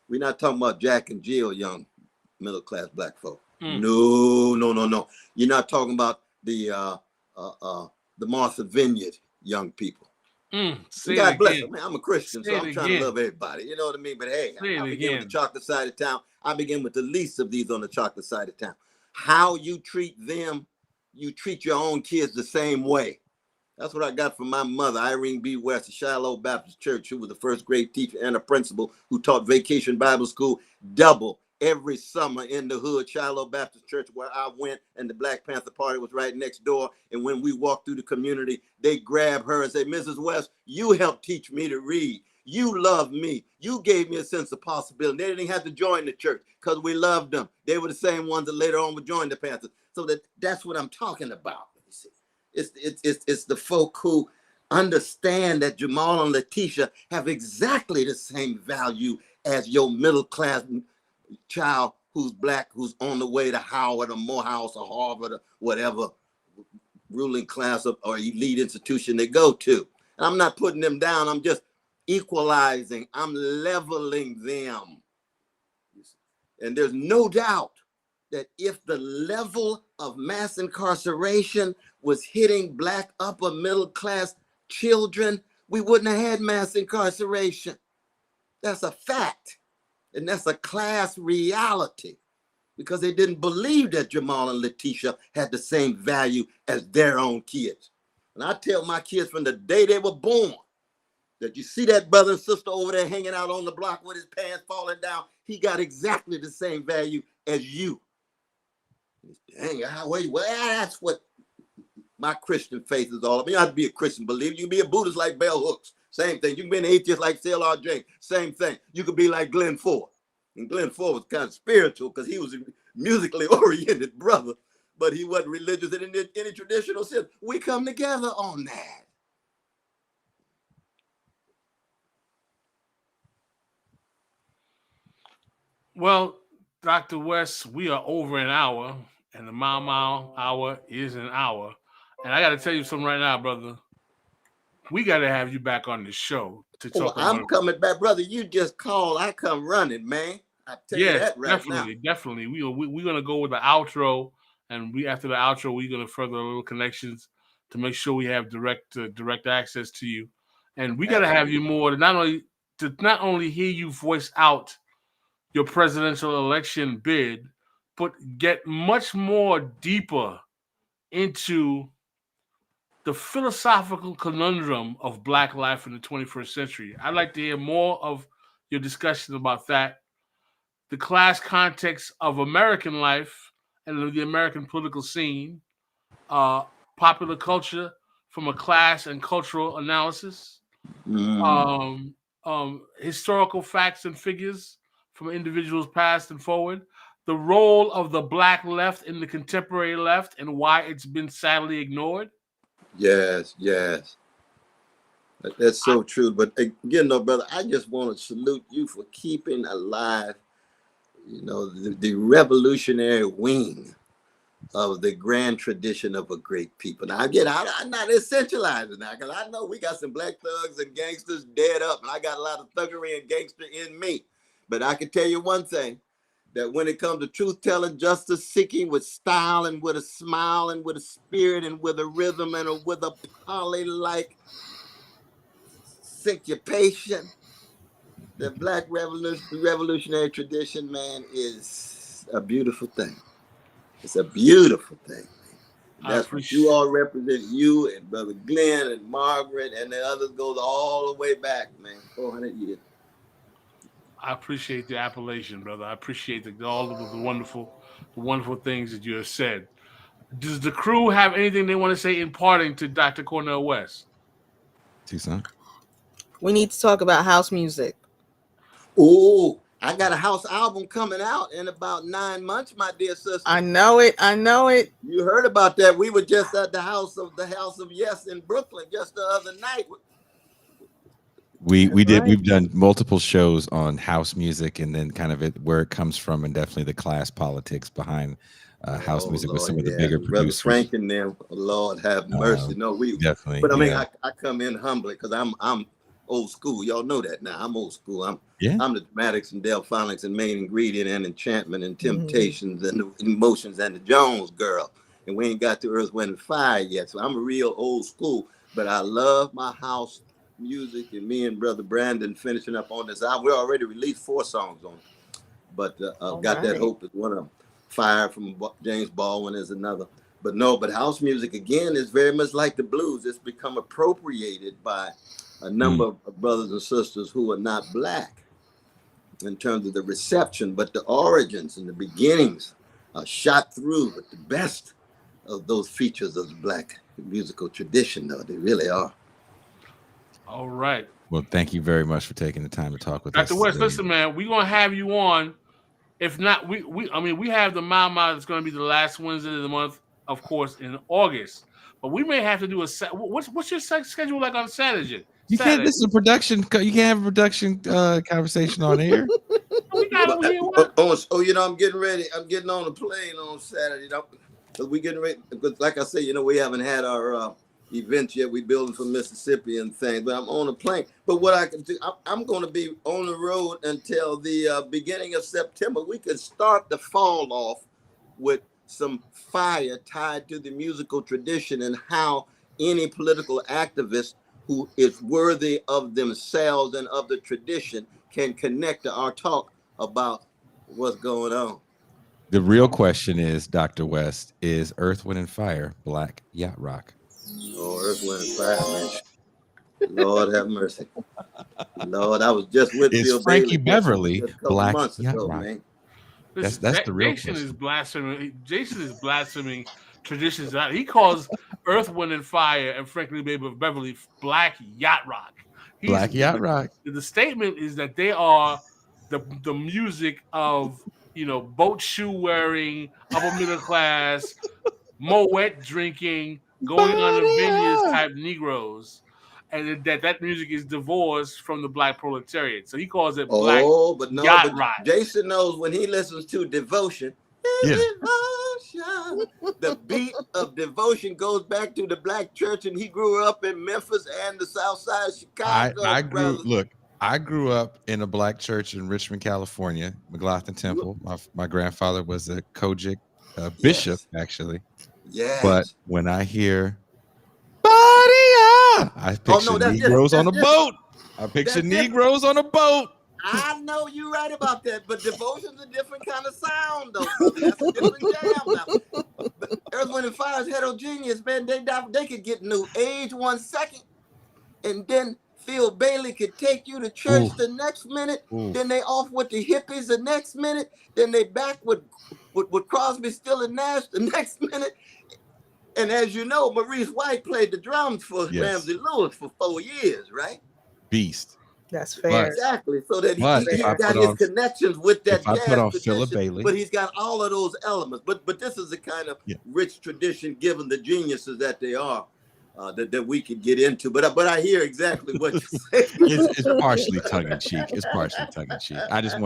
We're not talking about Jack and Jill Young middle class black folk. Mm. No. You're not talking about the Martha Vineyard young people. God bless them. Man, I'm a Christian, so I'm trying to love everybody. You know what I mean? But hey, I begin with the chocolate side of town. I begin with the least of these on the chocolate side of town. How you treat them, you treat your own kids the same way. That's what I got from my mother, Irene B. West, of Shiloh Baptist Church, who was the first grade teacher and a principal who taught Vacation Bible School double every summer in the hood, Shiloh Baptist Church, where I went, and the Black Panther Party was right next door. And when we walked through the community, they grab her and say, Mrs. West, you helped teach me to read. You loved me. You gave me a sense of possibility. They didn't have to join the church because we loved them. They were the same ones that later on would join the Panthers. So that's what I'm talking about. You see, it's the folk who understand that Jamal and Letitia have exactly the same value as your middle class child who's black, who's on the way to Howard or Morehouse or Harvard or whatever ruling class or elite institution they go to. And I'm not putting them down. I'm just equalizing. I'm leveling them. And there's no doubt that if the level of mass incarceration was hitting black upper middle class children, we wouldn't have had mass incarceration. That's a fact. And that's a class reality, because they didn't believe that Jamal and Letitia had the same value as their own kids. And I tell my kids from the day they were born that you see that brother and sister over there hanging out on the block with his pants falling down, he got exactly the same value as you. Dang, well, that's what my Christian faith is all about. You don't have to be a Christian believer. You can be a Buddhist like Bell Hooks. Same thing. You can be an atheist like C.L.R. James. Same thing. You could be like Glenn Ford. And Glenn Ford was kind of spiritual because he was a musically oriented brother, but he wasn't religious in any traditional sense. We come together on that. Well, Dr. West, we are over an hour, and the Mile Hour is an hour. And I got to tell you something right now, brother. We got to have you back on the show to talk about. I'm coming back, brother. You just called. I come running, man. I tell you that right now. Definitely. We're gonna go with the outro, and after the outro, we're gonna further a little connections to make sure we have direct access to you. And we got to have you more to not only hear you voice out your presidential election bid, but get much more deeper into the philosophical conundrum of Black life in the 21st century. I'd like to hear more of your discussion about that, the class context of American life and the American political scene, popular culture from a class and cultural analysis, historical facts and figures from individuals past and forward, the role of the Black left in the contemporary left and why it's been sadly ignored. Yes. That's so true. But again, no, brother, I just want to salute you for keeping alive, the revolutionary wing of the grand tradition of a great people. Now, again, I'm not essentializing now, because I know we got some black thugs and gangsters dead up, and I got a lot of thuggery and gangster in me. But I can tell you one thing, that when it comes to truth-telling, justice-seeking with style and with a smile and with a spirit and with a rhythm and with a poly-like syncopation, the Black revolutionary tradition, man, is a beautiful thing. It's a beautiful thing. That's what you all represent, you and Brother Glenn and Margaret and the others, goes all the way back, man, 400 years. I appreciate the appellation, brother. I appreciate all of the wonderful things that you have said. Does the crew have anything they want to say in parting to Dr. Cornel West? Tucson? We need to talk about house music. Oh, I got a house album coming out in about 9 months, my dear sister. I know it. You heard about that. We were just at the House of Yes in Brooklyn just the other night. We've done multiple shows on house music and then kind of where it comes from, and definitely the class politics behind house music, Lord, with some of the bigger producers. Brother Frank and them, Lord have mercy. No, we definitely. But I mean, I come in humbly because I'm old school. Y'all know that now. I'm old school. I'm Yeah. I'm the dramatics and delphonics and main ingredient and enchantment and temptations and the emotions and the Jones girl. And we ain't got to Earth, Wind, and Fire yet. So I'm a real old school. But I love my house music, and me and Brother Brandon finishing up on this album. We already released 4 songs on it. But Got That Hope is one of them. Fire from James Baldwin is another. But house music, again, is very much like the blues. It's become appropriated by a number of brothers and sisters who are not Black in terms of the reception, but the origins and the beginnings are shot through with the best of those features of the Black musical tradition, though. They really are. All right. Well, thank you very much for taking the time to talk with us. Dr. West, listen, man, we're going to have you on. If not, we have the Mau Mau that's going to be the last Wednesday of the month, of course, in August. But we may have to do what's your schedule like on Saturday? You can't. This is a production. You can't have a production conversation on air. I'm getting ready. I'm getting on a plane on Saturday. So we getting ready. Because like I say, we haven't had our events yet. We building for Mississippi and things. But I'm on a plane. But what I can do, I'm going to be on the road until the beginning of September. We can start the fall off with some fire tied to the musical tradition and how any political activist who is worthy of themselves and of the tradition can connect to our talk about what's going on. The real question is, Dr. West, is Earth, Wind, and Fire Black Yacht Rock? Oh, Earth, Wind, and Fire, man. Lord have mercy. Lord, I was just with Is Bill Frankie Bailey Beverly Black months Yacht ago, Rock? Man. That's the real question. Jason is blaspheming traditions. He calls Earth, Wind, and Fire and Frankie Beverly Black Yacht Rock. Black Yacht Rock. The statement is that they are the music of boat shoe wearing, upper middle class, Moet drinking, going on the vineyards type Negroes, and that music is divorced from the Black proletariat. So he calls it Black Yacht Rock. Jason knows when he listens to Devotion. Yeah. Devotion. The beat of Devotion goes back to the Black church, and he grew up in Memphis and the South Side of Chicago. I grew up in a Black church in Richmond, California, McLaughlin Temple. My grandfather was a Kojic bishop, actually. Yeah. But when I hear I picture Negroes on a boat. I picture Negroes on a boat. I know you're right about that, but Devotion's a different kind of sound, though. That's a different jam now. Earth, Wind, and Fire is heterogeneous, man. They could get new age 1 second, and then Phil Bailey could take you to church the next minute. Then they off with the hippies the next minute. Then they back with Crosby, Still and Nash the next minute. And as you know, Maurice White played the drums for Ramsey Lewis for 4 years, right? Beast. That's fair. Exactly. So that he's got his connections with that jazz tradition, but he's got all of those elements. But this is the kind of rich tradition, given the geniuses that they are, that we could get into. But I hear exactly what you're saying. It's partially tongue in cheek. It's partially tongue in cheek. I just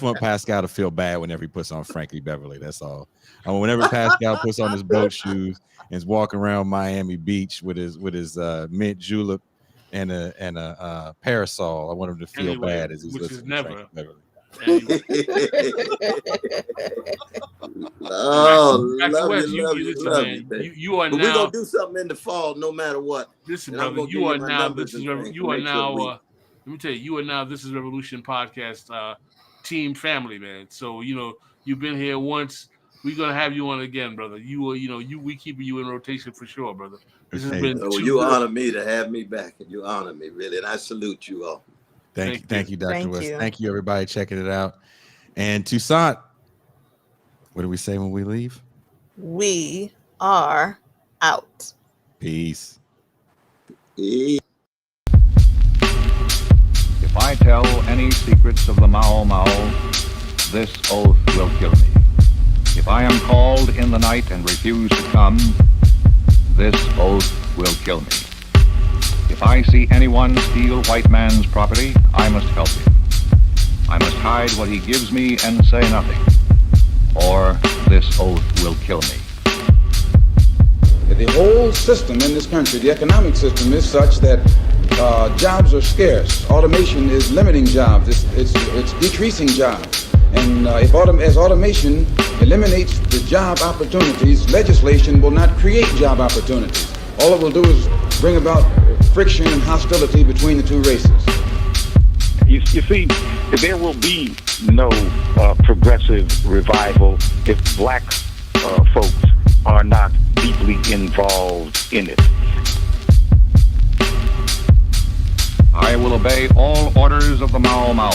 want Pascal to feel bad whenever he puts on Frankie Beverly. That's all. Whenever Pascal puts on his boat shoes and is walking around Miami Beach with his mint julep and a parasol, I want him to feel bad as he's listening to Frankie Beverly. Love you. We're gonna do something in the fall, no matter what. Listen, brother, you are now. Let me tell you, you are now. This is Revolution Podcast team family, man. So you've been here once. We're gonna have you on again, brother. We keeping you in rotation for sure, brother. This has been. You honor me to have me back, and you honor me really, and I salute you all. Thank you, Dr. West. Thank you, everybody, checking it out. And Toussaint, what do we say when we leave? We are out. Peace. If I tell any secrets of the Mau Mau, this oath will kill me. If I am called in the night and refuse to come, this oath will kill me. If I see anyone steal white man's property, I must help him. I must hide what he gives me and say nothing, or this oath will kill me. The whole system in this country, the economic system, is such that jobs are scarce. Automation is limiting jobs. It's decreasing jobs. And as automation eliminates the job opportunities, legislation will not create job opportunities. All it will do is bring about friction and hostility between the two races. You see, there will be no progressive revival if black folks are not deeply involved in it. I will obey all orders of the Mao Mao.